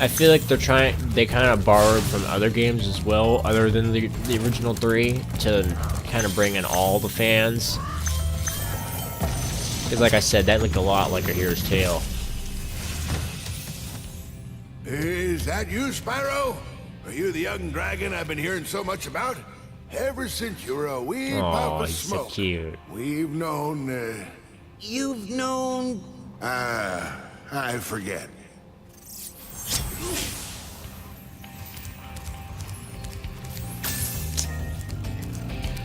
I feel like they kind of borrowed from other games as well, other than the original three, to kind of bring in all the fans. Because like I said, that looked a lot like A Hero's Tale. Is that you, Spyro? Are you the young dragon I've been hearing so much about? Ever since you were a wee puff of he's smoke, so cute. we've known, You've known... I forget.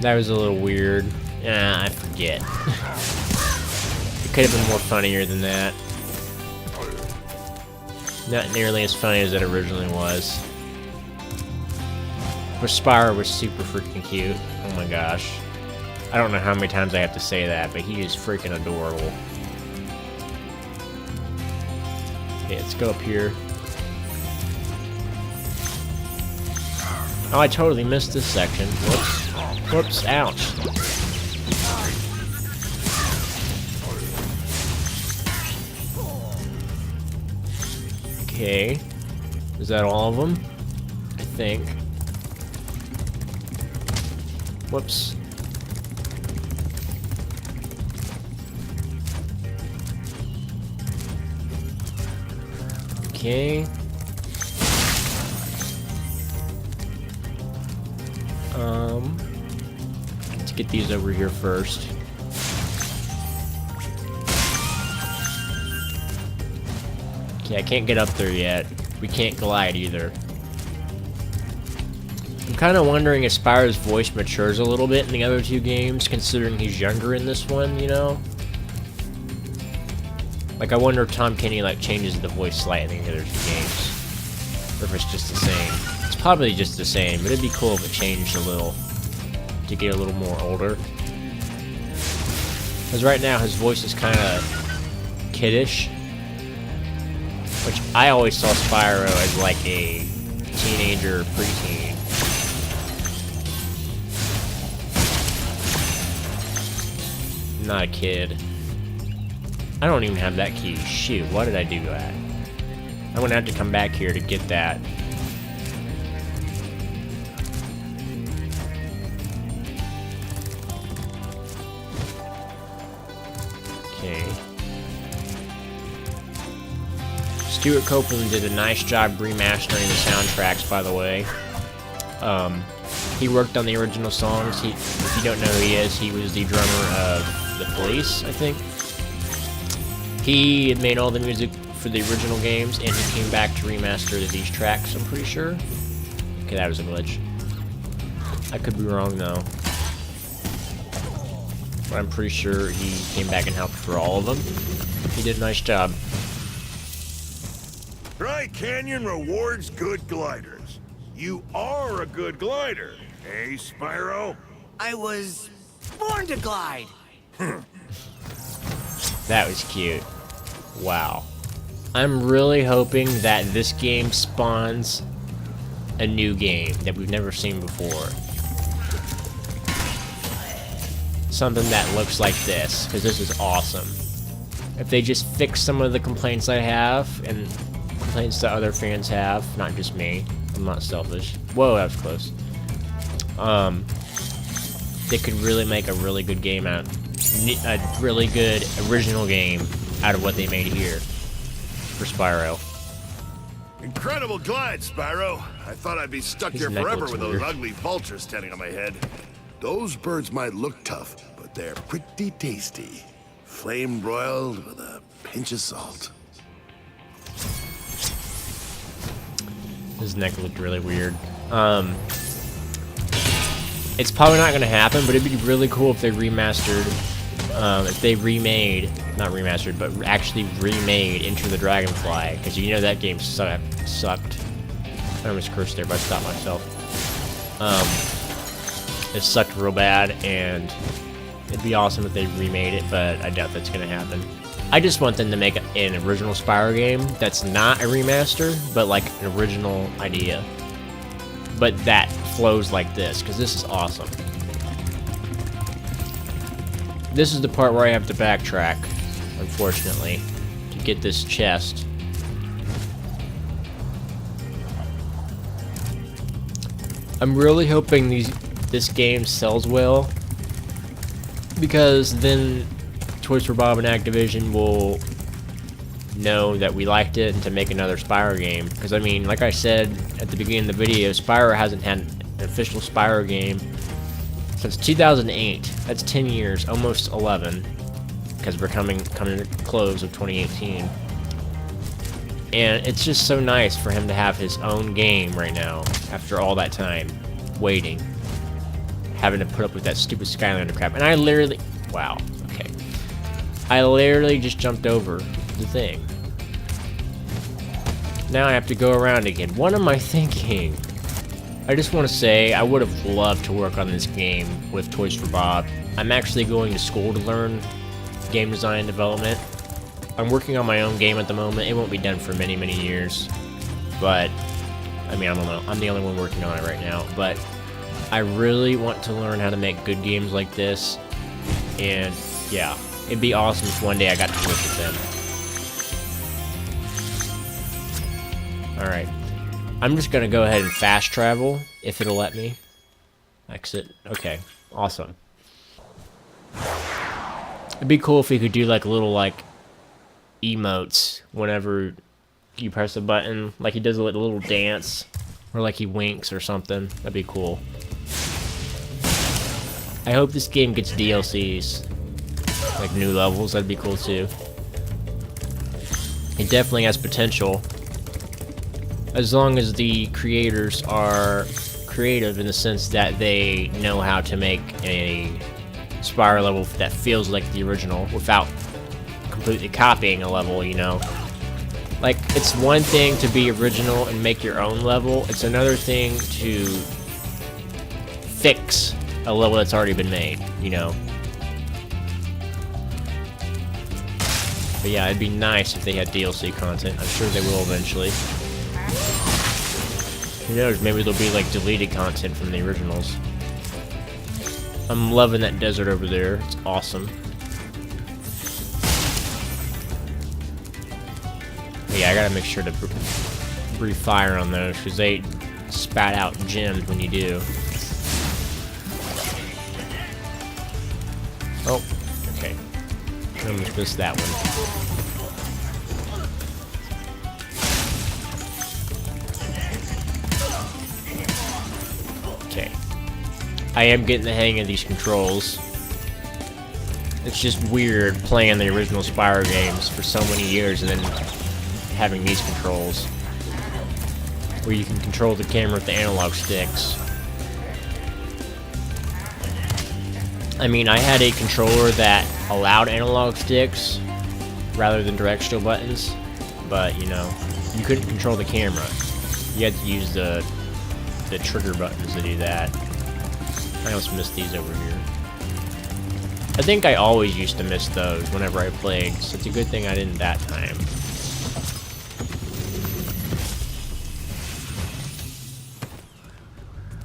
That was a little weird. I forget. It could have been more funnier than that. Not nearly as funny as it originally was. But Spyro was super freaking cute. Oh my gosh. I don't know how many times I have to say that, but he is freaking adorable. Okay, let's go up here. Oh, I totally missed this section. Whoops. Whoops, ouch. Okay. Is that all of them? I think. Whoops. Okay. Let's get these over here first. Okay, I can't get up there yet. We can't glide either. I'm kind of wondering if Spyro's voice matures a little bit in the other two games, considering he's younger in this one, you know? Like, I wonder if Tom Kenny, like, changes the voice slightly in the other two games. Or if it's just the same. It's probably just the same, but it'd be cool if it changed a little to get a little more older. Because right now his voice is kind of kiddish. Which I always saw Spyro as like a teenager, preteen. Not a kid. I don't even have that key. Shoot, why did I do that? I'm gonna have to come back here to get that. Okay. Stuart Copeland did a nice job remastering the soundtracks, by the way. He worked on the original songs. If you don't know who he is, he was the drummer of The Police, I think. He made all the music for the original games, and he came back to remaster these tracks, I'm pretty sure. Okay, that was a glitch. I could be wrong, though. But I'm pretty sure he came back and helped for all of them. He did a nice job. Dry Canyon rewards good gliders. You are a good glider, eh, Spyro? I was born to glide. That was cute. Wow. I'm really hoping that this game spawns a new game that we've never seen before. Something that looks like this, because this is awesome. If they just fix some of the complaints I have, and complaints that other fans have, not just me, I'm not selfish. Whoa, that was close. They could really make a really good game out, a really good original game out of what they made here for Spyro. Incredible glide, Spyro. I thought I'd be stuck His here neck forever looks with weird. those ugly vultures standing on my head. Those birds might look tough, but they're pretty tasty. Flame broiled with a pinch of salt. His neck looked really weird. It's probably not going to happen, but it'd be really cool if they remastered, if they remade, not remastered, but actually remade Into the Dragonfly, because you know that game sucked. I almost cursed there, but I stopped myself. It sucked real bad, and it'd be awesome if they remade it, but I doubt that's going to happen. I just want them to make an original Spyro game that's not a remaster, but like an original idea. But that flows like this, because this is awesome. This is the part where I have to backtrack, unfortunately, to get this chest. I'm really hoping this game sells well, because then Toys for Bob and Activision will know that we liked it and to make another Spyro game. Because, I mean, like I said at the beginning of the video, Spyro hasn't had an official Spyro game since 2008. That's 10 years, almost 11, because we're coming to the close of 2018. And it's just so nice for him to have his own game right now, after all that time waiting, having to put up with that stupid Skylander crap. And I literally, wow, okay, I literally just jumped over the thing. Now I have to go around again. What am I thinking? I just want to say I would have loved to work on this game with Toys for Bob. I'm actually going to school to learn game design and development. I'm working on my own game at the moment. It won't be done for many, many years. But, I mean, I don't know. I'm the only one working on it right now. But I really want to learn how to make good games like this. And, yeah, it'd be awesome if one day I got to work with them. Alright. I'm just gonna go ahead and fast travel, if it'll let me. Exit. Okay. Awesome. It'd be cool if we could do, like, little, like, emotes whenever you press a button. Like, he does a little dance. Or, like, he winks or something. That'd be cool. I hope this game gets DLCs. Like new levels, that'd be cool too. It definitely has potential. As long as the creators are creative in the sense that they know how to make a Spyro level that feels like the original without completely copying a level, you know. Like, it's one thing to be original and make your own level, it's another thing to fix a level that's already been made, you know. But yeah, it'd be nice if they had DLC content. I'm sure they will eventually. Who knows, maybe there'll be like deleted content from the originals. I'm loving that desert over there, it's awesome. But yeah, I gotta make sure to breathe fire on those, because they spat out gems when you do. Oh, okay. I almost missed that one. Okay. I am getting the hang of these controls. It's just weird playing the original Spyro games for so many years and then having these controls. Where you can control the camera with the analog sticks. I mean, I had a controller that allowed analog sticks rather than directional buttons, but you know, you couldn't control the camera. You had to use the trigger buttons to do that. I almost missed these over here. I think I always used to miss those whenever I played, so it's a good thing I didn't that time.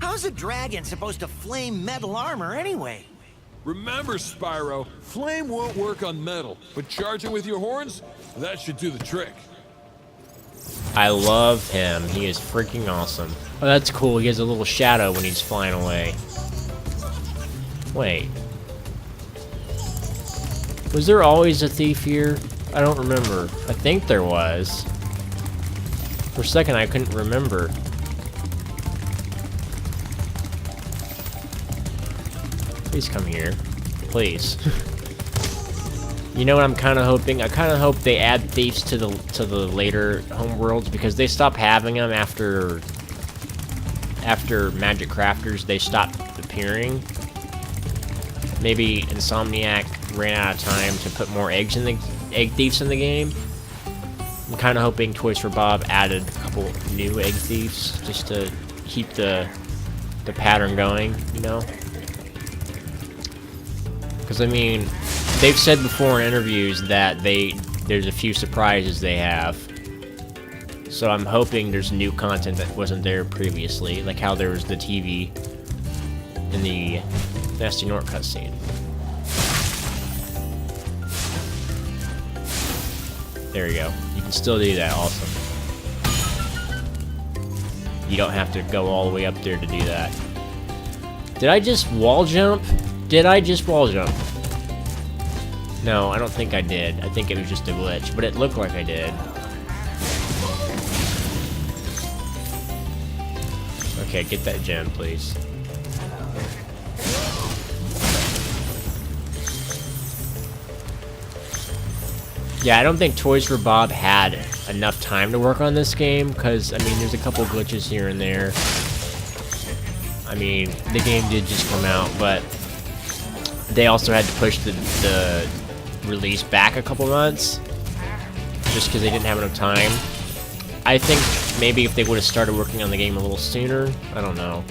How's a dragon supposed to flame metal armor anyway? Remember, Spyro, flame won't work on metal, but charging with your horns, that should do the trick. I love him. He is freaking awesome. Oh, that's cool. He has a little shadow when he's flying away. Wait. Was there always a thief here? I don't remember. I think there was. For a second, I couldn't remember. Please come here. Please. You know what I'm kind of hoping? I kind of hope they add thieves to the later homeworlds, because they stopped having them after Magic Crafters. They stopped appearing. Maybe Insomniac ran out of time to put more egg thieves in the game. I'm kind of hoping Toys for Bob added a couple new egg thieves just to keep the pattern going, you know? Because I mean, they've said before in interviews that there's a few surprises they have. So I'm hoping there's new content that wasn't there previously, like how there was the TV in the Nasty Nort cutscene. There you go. You can still do that, awesome. You don't have to go all the way up there to do that. Did I just wall jump? Did I just wall jump? No, I don't think I did. I think it was just a glitch, but it looked like I did. Okay, get that gem, please. Yeah, I don't think Toys for Bob had enough time to work on this game, because, I mean, there's a couple glitches here and there. I mean, the game did just come out, but they also had to push the release back a couple months, just because they didn't have enough time. I think maybe if they would have started working on the game a little sooner, I don't know.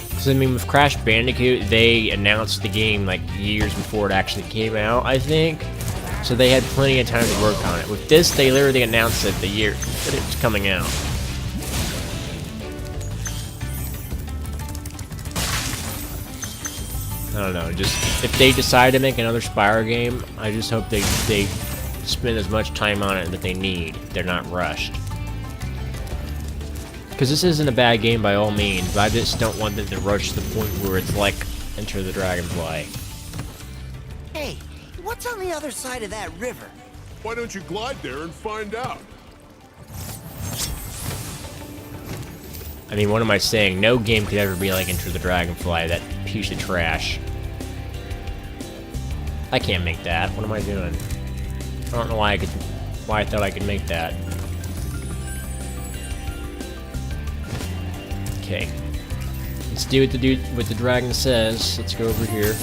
Because, I mean, with Crash Bandicoot, they announced the game, like, years before it actually came out, I think. So they had plenty of time to work on it. With this, they literally announced it the year that it was coming out. I don't know, just, if they decide to make another Spyro game, I just hope they spend as much time on it that they need. They're not rushed. Because this isn't a bad game by all means, but I just don't want them to rush to the point where it's like Enter the Dragonfly. Hey, what's on the other side of that river? Why don't you glide there and find out? I mean, what am I saying? No game could ever be like Enter the Dragonfly, that piece of trash. I can't make that. What am I doing? I don't know why I thought I could make that. Okay. Let's do what the dragon says. Let's go over here.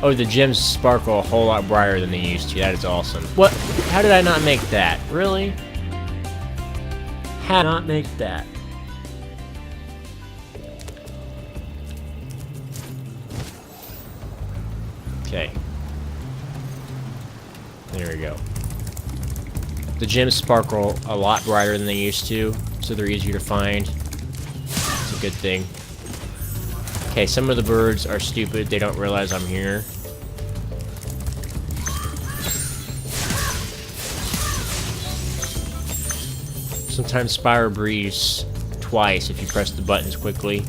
Oh, the gems sparkle a whole lot brighter than they used to. That is awesome. What? How did I not make that? Really? How did I not make that? Okay. There we go. The gems sparkle a lot brighter than they used to, so they're easier to find. It's a good thing. Okay, some of the birds are stupid. They don't realize I'm here. Sometimes Spyro breathes twice if you press the buttons quickly.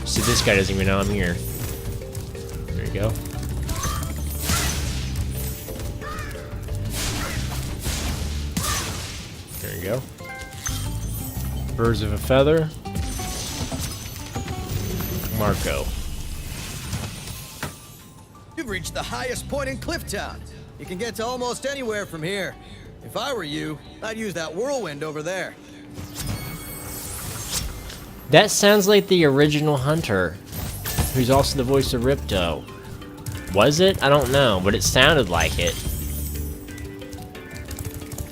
So this guy doesn't even know I'm here. There you go. There you go. Birds of a feather. Marco. You've reached the highest point in Clifftown. You can get to almost anywhere from here. If I were you, I'd use that whirlwind over there. That sounds like the original Hunter, who's also the voice of Ripto. Was it? I don't know, but it sounded like it.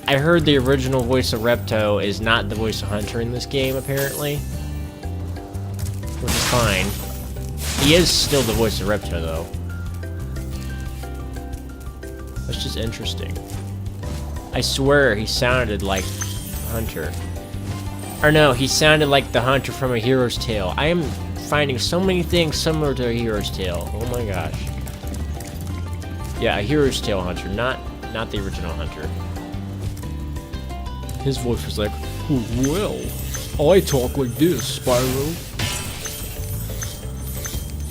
I heard the original voice of Ripto is not the voice of Hunter in this game, apparently. Which is fine. He is still the voice of Ripto, though. That's just interesting. I swear he sounded like Hunter. Or no, he sounded like the Hunter from A Hero's Tale. I am finding so many things similar to A Hero's Tale. Oh my gosh. Yeah, A Hero's Tale Hunter, not the original Hunter. His voice was like, well, I talk like this, Spyro.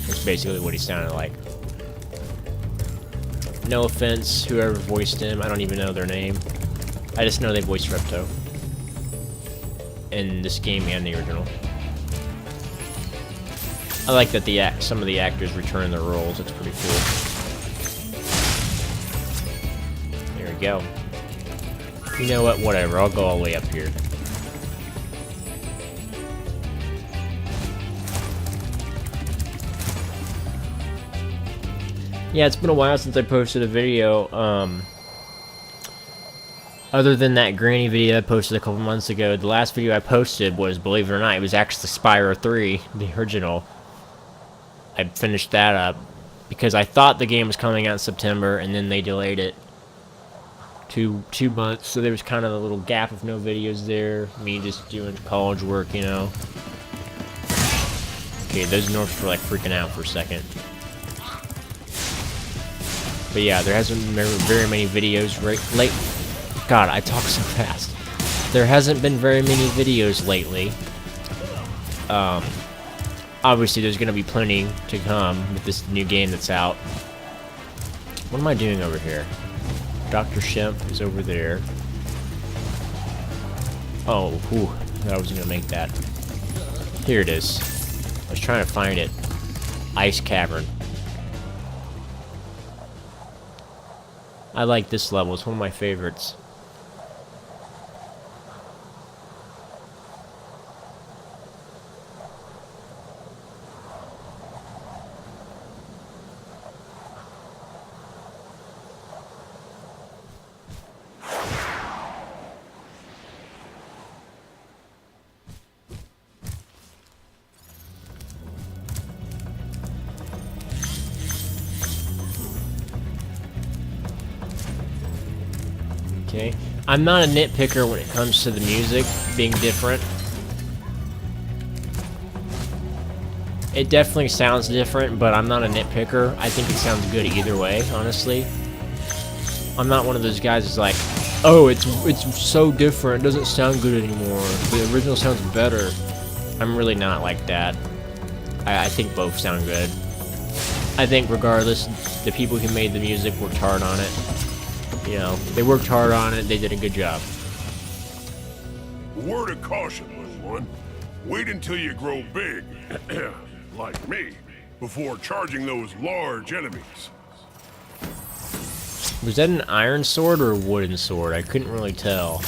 That's basically what he sounded like. No offense, whoever voiced him, I don't even know their name. I just know they voiced Ripto. In this game and the original. I like that some of the actors return their roles, it's pretty cool. There we go. You know what, whatever, I'll go all the way up here. Yeah, it's been a while since I posted a video, other than that granny video I posted a couple months ago. The last video I posted was, believe it or not, it was actually Spyro 3, the original. I finished that up, because I thought the game was coming out in September, and then they delayed it two months, so there was kind of a little gap of no videos there, me just doing college work, you know. Okay, those Norths were like freaking out for a second. But yeah, there hasn't been very many videos late. God, I talk so fast. There hasn't been very many videos lately. Obviously, there's gonna be plenty to come with this new game that's out. What am I doing over here? Dr. Shemp is over there. Oh, whew, I wasn't gonna make that. Here it is. I was trying to find it. Ice Cavern. I like this level, it's one of my favorites. Okay, I'm not a nitpicker when it comes to the music being different. It definitely sounds different, but I'm not a nitpicker. I think it sounds good either way, honestly. I'm not one of those guys who's like, oh, it's so different, it doesn't sound good anymore. The original sounds better. I'm really not like that. I think both sound good. I think regardless, the people who made the music worked hard on it. You know, they worked hard on it, they did a good job. A word of caution, little one. Wait until you grow big, like me, before charging those large enemies. Was that an iron sword or a wooden sword? I couldn't really tell.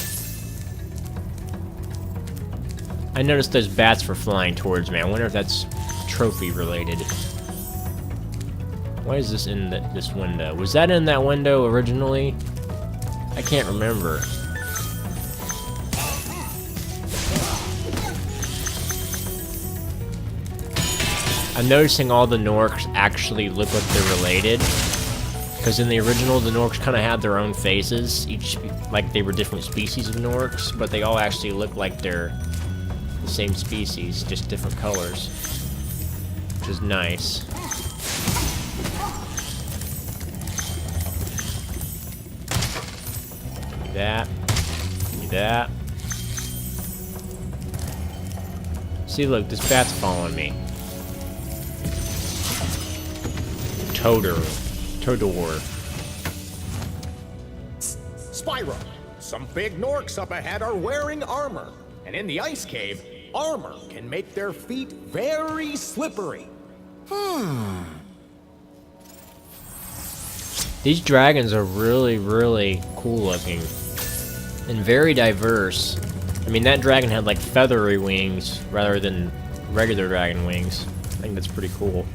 I noticed those bats were flying towards me. I wonder if that's trophy related. Why is this in this window? Was that in that window originally? I can't remember. I'm noticing all the Norks actually look like they're related. Because in the original, the Norks kind of had their own faces. Like they were different species of Norks, but they all actually look like they're the same species, just different colors. Which is nice. That. Do that. See, look, this bat's following me. Todor. Spyro, some big Norks up ahead are wearing armor. And in the ice cave, armor can make their feet very slippery. These dragons are really, really cool looking. And very diverse. I mean, that dragon had like feathery wings rather than regular dragon wings. I think that's pretty cool.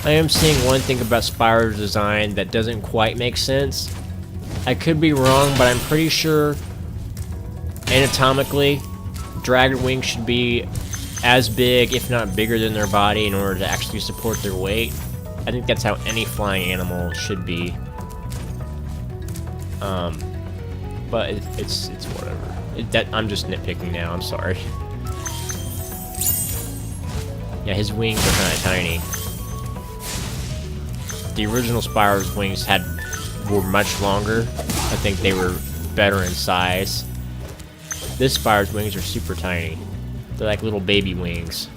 I am seeing one thing about Spyro's design that doesn't quite make sense. I could be wrong, but I'm pretty sure anatomically, dragon wings should be as big, if not bigger than their body in order to actually support their weight. I think that's how any flying animal should be. But it's whatever. I'm just nitpicking now, I'm sorry. Yeah, his wings are kind of tiny. The original Spyro's wings were much longer. I think they were better in size. This Spyro's wings are super tiny. They're like little baby wings.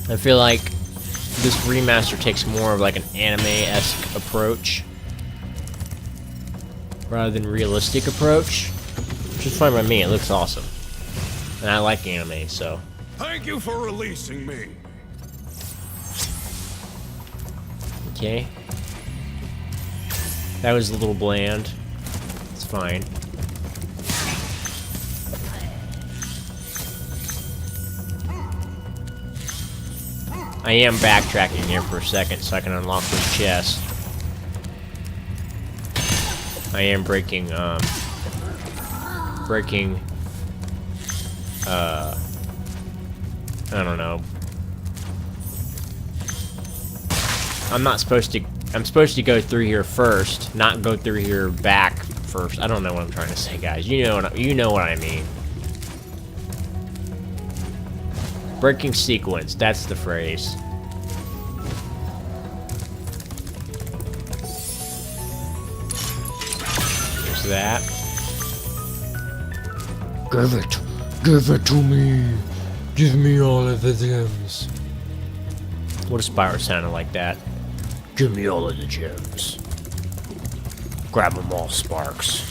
I feel like this remaster takes more of like an anime-esque approach rather than realistic approach. Which is fine by me, it looks awesome. And I like anime, so. Thank you for releasing me. Okay. That was a little bland. It's fine. I am backtracking here for a second so I can unlock this chest. I am breaking, I don't know. I'm supposed to go through here first, not go through here back first. I don't know what I'm trying to say, guys. You know what I mean. Breaking sequence, that's the phrase. There's that. Give it to me. Give me all of the gems. What if Spyro sounded like that? Give me all of the gems. Grab them all, Sparks.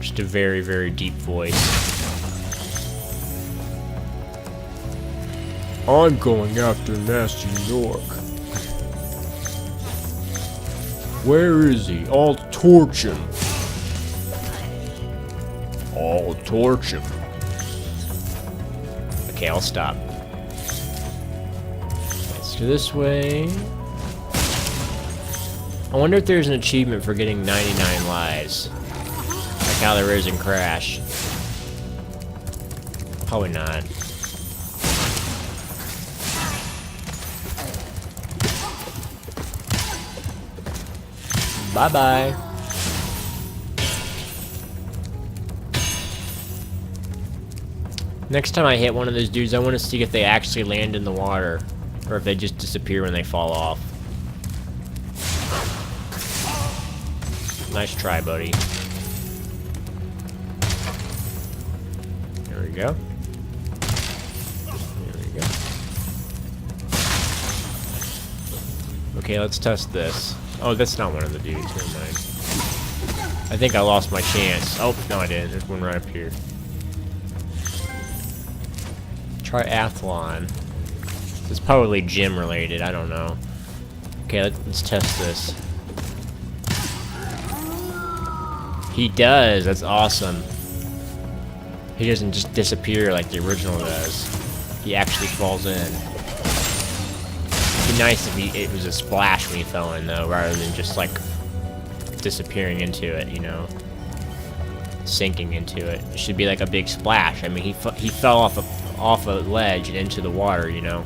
Just a very, very deep voice. I'm going after Nasty Nork. Where is he? I'll torch him. I'll torch him. Okay, I'll stop. Let's go this way. I wonder if there's an achievement for getting 99 lives. Like how there is in Crash. Probably not. Bye-bye. Next time I hit one of those dudes, I want to see if they actually land in the water, or if they just disappear when they fall off. Nice try, buddy. There we go. There we go. Okay, let's test this. Oh, that's not one of the dudes. Never mind. I think I lost my chance. Oh, no I didn't. There's one right up here. Triathlon. It's probably gym related. I don't know. Okay, let's test this. He does. That's awesome. He doesn't just disappear like the original does. He actually falls in. It'd be nice if it was a splash when he fell in, though, rather than just like disappearing into it, you know, sinking into it. It should be like a big splash. I mean, he fell off a ledge and into the water, you know.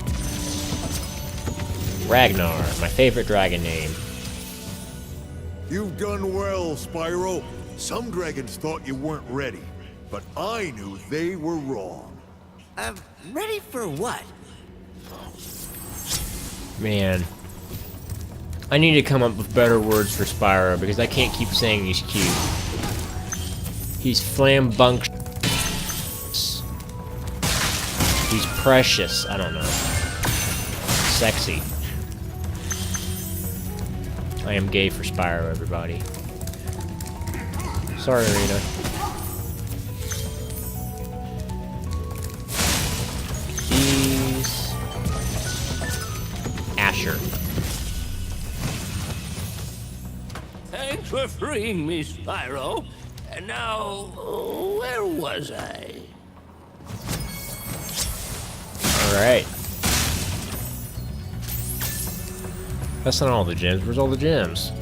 Ragnar, my favorite dragon name. You've done well, Spyro. Some dragons thought you weren't ready, but I knew they were wrong. Ready for what? Man. I need to come up with better words for Spyro, because I can't keep saying he's cute. He's flambunctious. He's precious. I don't know. Sexy. I am gay for Spyro, everybody. Sorry, Arena. He's... Asher. Thanks for freeing me, Spyro. And now, where was I? Alright. That's not all the gems. Where's all the gems?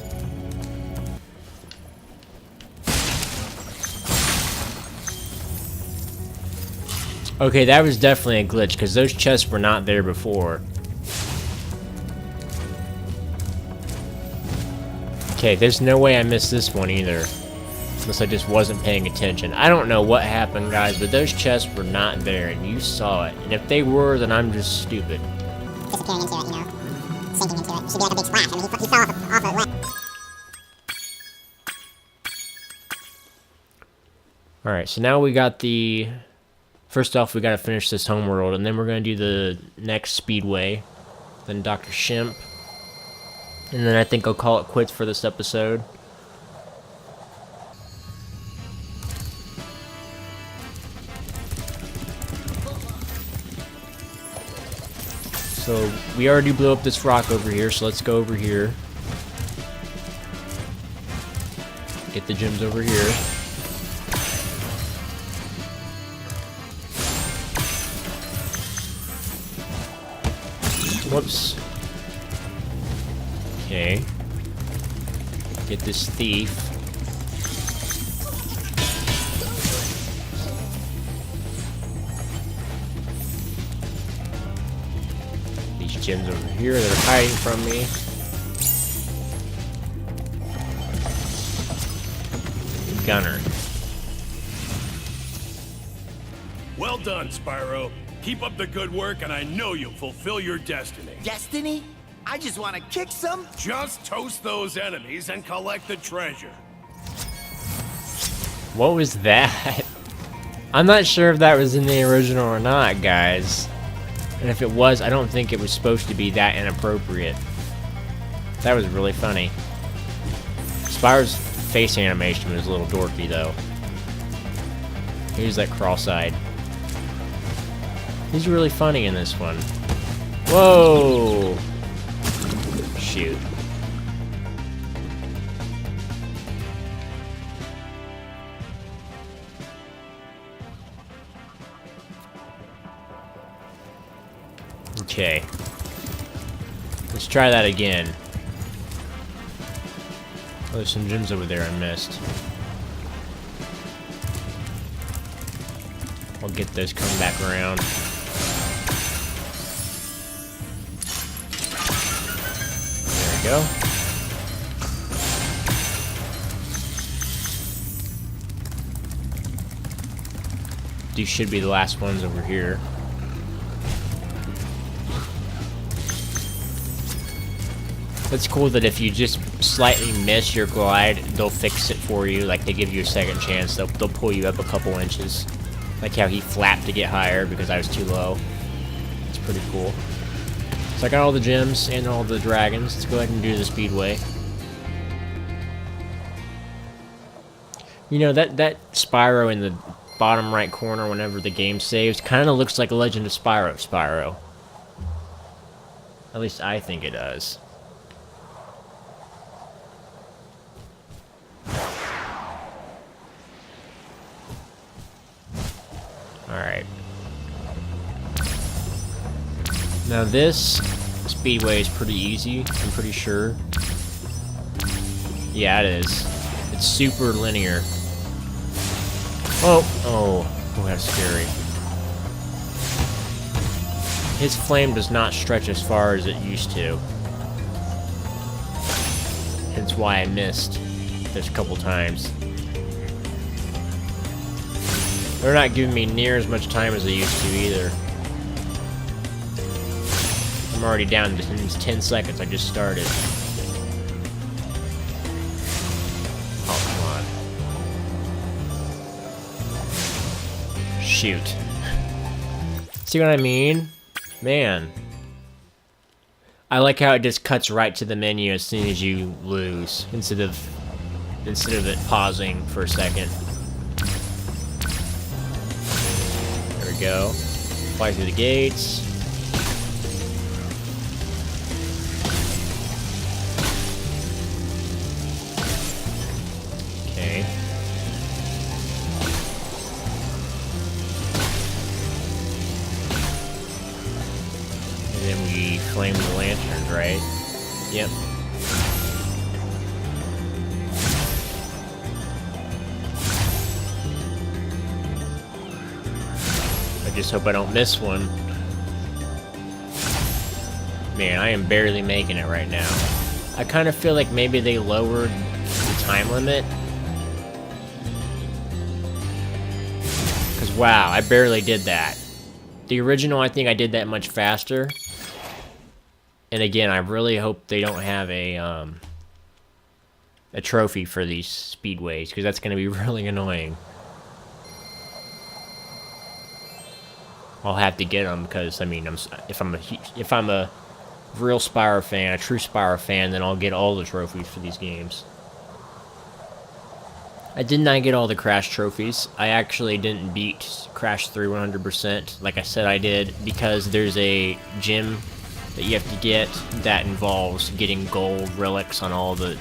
Okay, that was definitely a glitch, because those chests were not there before. Okay, there's no way I missed this one either. Unless I just wasn't paying attention. I don't know what happened, guys, but those chests were not there, and you saw it. And if they were, then I'm just stupid. Disappearing into it, you know. Sinking into it. It should be like a big splash. I mean, he fell off a ledge. Alright, so now we got the... First off, we gotta finish this homeworld, and then we're gonna do the next speedway. Then Dr. Shimp. And then I think I'll call it quits for this episode. So, we already blew up this rock over here, so let's go over here. Get the gems over here. Whoops. Okay. Get this thief. These gems over here that are hiding from me. Gunner. Well done, Spyro. Keep up the good work, and I know you'll fulfill your destiny. Destiny? I just want to kick some. Just toast those enemies and collect the treasure. What was that? I'm not sure if that was in the original or not, guys. And if it was, I don't think it was supposed to be that inappropriate. That was really funny. Spyro's face animation was a little dorky, though. Here's that cross-eyed. He's really funny in this one. Whoa! Shoot. Okay. Let's try that again. Oh, there's some gems over there I missed. I'll get those coming back around. There we go. These should be the last ones over here. It's cool that if you just slightly miss your glide, they'll fix it for you. Like, they give you a second chance. They'll pull you up a couple inches. Like how he flapped to get higher because I was too low. It's pretty cool. So I got all the gems and all the dragons. Let's go ahead and do the speedway. You know, that Spyro in the bottom right corner whenever the game saves kind of looks like Legend of Spyro. At least I think it does. Alright. Now this speedway is pretty easy, I'm pretty sure. Yeah, it is. It's super linear. Oh, that's scary. His flame does not stretch as far as it used to. Hence why I missed this a couple times. They're not giving me near as much time as they used to either. I'm already down to 10 seconds. I just started. Oh, come on. Shoot. See what I mean? Man. I like how it just cuts right to the menu as soon as you lose, instead of it pausing for a second. There we go. Fly through the gates. Okay. And then we flame the lanterns, right? Yep. I just hope I don't miss one. Man, I am barely making it right now. I kind of feel like maybe they lowered the time limit. Because wow, I barely did that. The original, I think I did that much faster. And again, I really hope they don't have a trophy for these speedways, because that's going to be really annoying. I'll have to get them because, I mean, if I'm a real Spyro fan, a true Spyro fan, then I'll get all the trophies for these games. I did not get all the Crash trophies. I actually didn't beat Crash 3 100%, like I said I did, because there's a gem that you have to get that involves getting gold relics on all the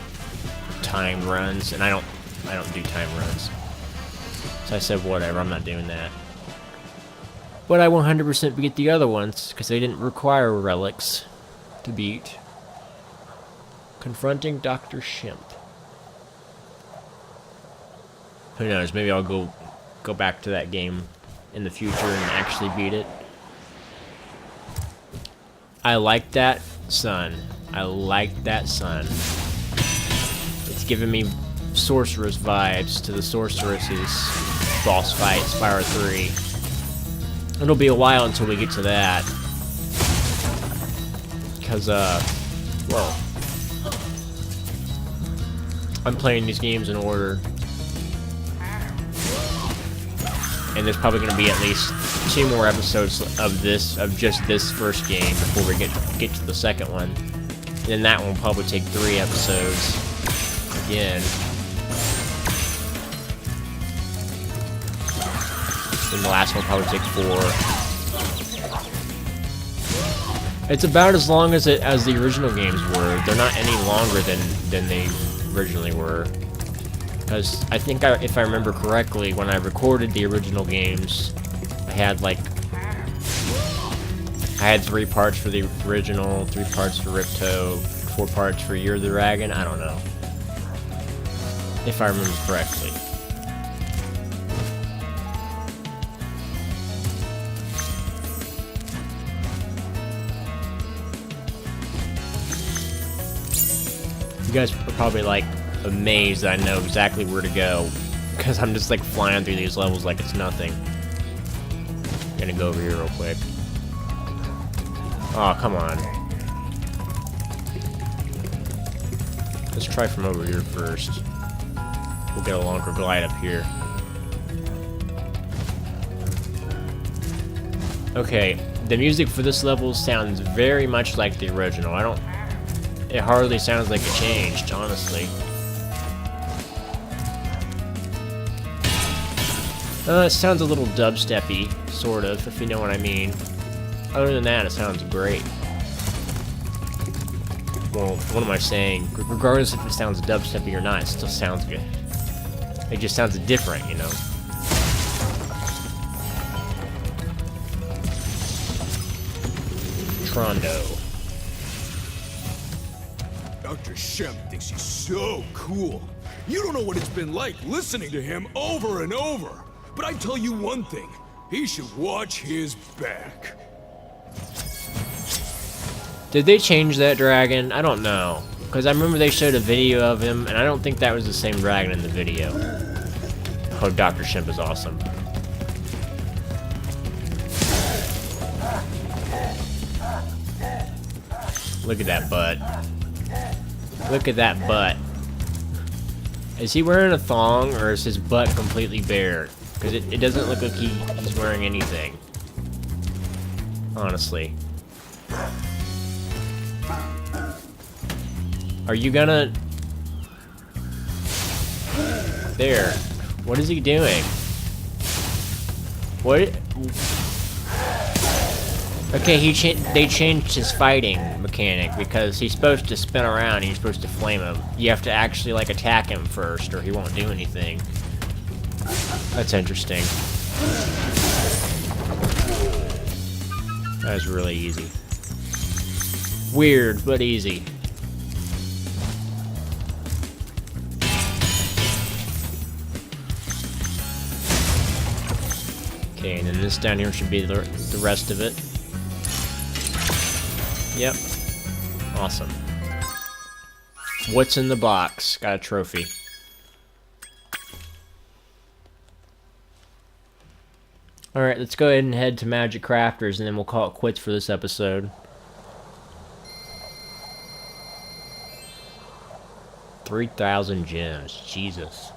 timed runs, and I don't do time runs. So I said, whatever, I'm not doing that. But I 100% beat the other ones, because they didn't require relics to beat. Confronting Dr. Shimp. Who knows, maybe I'll go back to that game in the future and actually beat it. I like that sun. I like that sun. It's giving me Sorceress vibes to the Sorceress's boss fight, Spyro 3. It'll be a while until we get to that. Because, well, I'm playing these games in order. And there's probably going to be at least 2 more episodes of just this first game before we get to the second one. And then that one will probably take 3 episodes again. And the last one probably takes 4. It's about as long as the original games were. They're not any longer than they originally were. Because I think, if I remember correctly, when I recorded the original games, I had 3 parts for the original, 3 parts for Ripto, 4 parts for Year of the Dragon. I don't know. If I remember correctly. You guys are probably amazed that I know exactly where to go, because I'm just flying through these levels like it's nothing. I'm gonna go over here real quick. Oh, come on. Let's try from over here first. We'll get a longer glide up here. Okay, the music for this level sounds very much like the original. It hardly sounds like it changed, honestly. It sounds a little dubstep-y, sort of, if you know what I mean. Other than that, it sounds great. Well, what am I saying? Regardless if it sounds dubstep-y or not, it still sounds good. It just sounds different, you know? Trondo. Dr. Shem thinks he's so cool. You don't know what it's been like listening to him over and over. But I tell you one thing, he should watch his back. Did they change that dragon? I don't know. Because I remember they showed a video of him, and I don't think that was the same dragon in the video. Oh, Dr. Shemp is awesome. Look at that butt. Look at that butt. Is he wearing a thong, or is his butt completely bare? Because it doesn't look like he's wearing anything. Honestly. Are you gonna... There. What is he doing? What? Okay, they changed his fighting mechanic because he's supposed to spin around and you're supposed to flame him. You have to actually, like, attack him first or he won't do anything. That's interesting. That was really easy. Weird, but easy. Okay, and then this down here should be the rest of it. Yep. Awesome. What's in the box? Got a trophy. Alright, let's go ahead and head to Magic Crafters and then we'll call it quits for this episode. 3,000 gems. Jesus.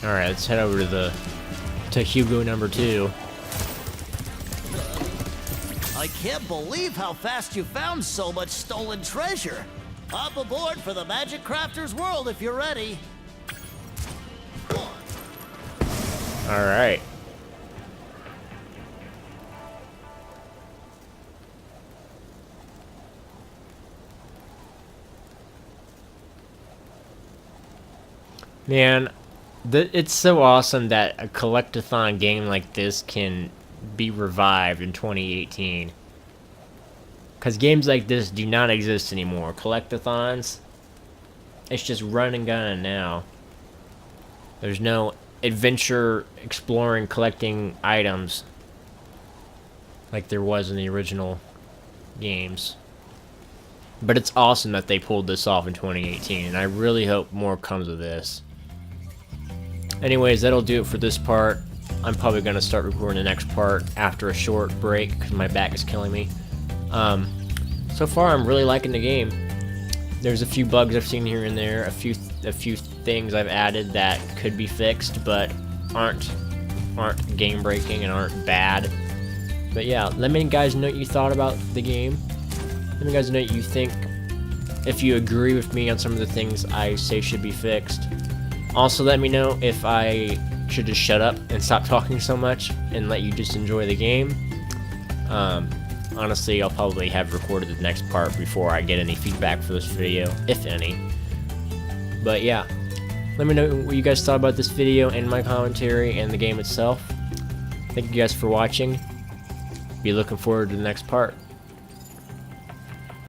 Alright, let's head over to Hugo number 2. I can't believe how fast you found so much stolen treasure. Hop aboard for the Magic Crafter's world if you're ready. Alright. Man, it's so awesome that a collectathon game like this can be revived in 2018. Because games like this do not exist anymore. Collectathons, it's just run and gun now. There's no adventure, exploring, collecting items like there was in the original games. But it's awesome that they pulled this off in 2018, and I really hope more comes of this. Anyways, that'll do it for this part. I'm probably going to start recording the next part after a short break because my back is killing me. So far, I'm really liking the game. There's a few bugs I've seen here and there, a few things I've added that could be fixed, but aren't game-breaking and aren't bad. But yeah, let me guys know what you thought about the game. Let me guys know what you think, if you agree with me on some of the things I say should be fixed. Also, let me know if I should just shut up and stop talking so much and let you just enjoy the game. Honestly, I'll probably have recorded the next part before I get any feedback for this video, if any. But yeah, let me know what you guys thought about this video and my commentary and the game itself. Thank you guys for watching. Be looking forward to the next part.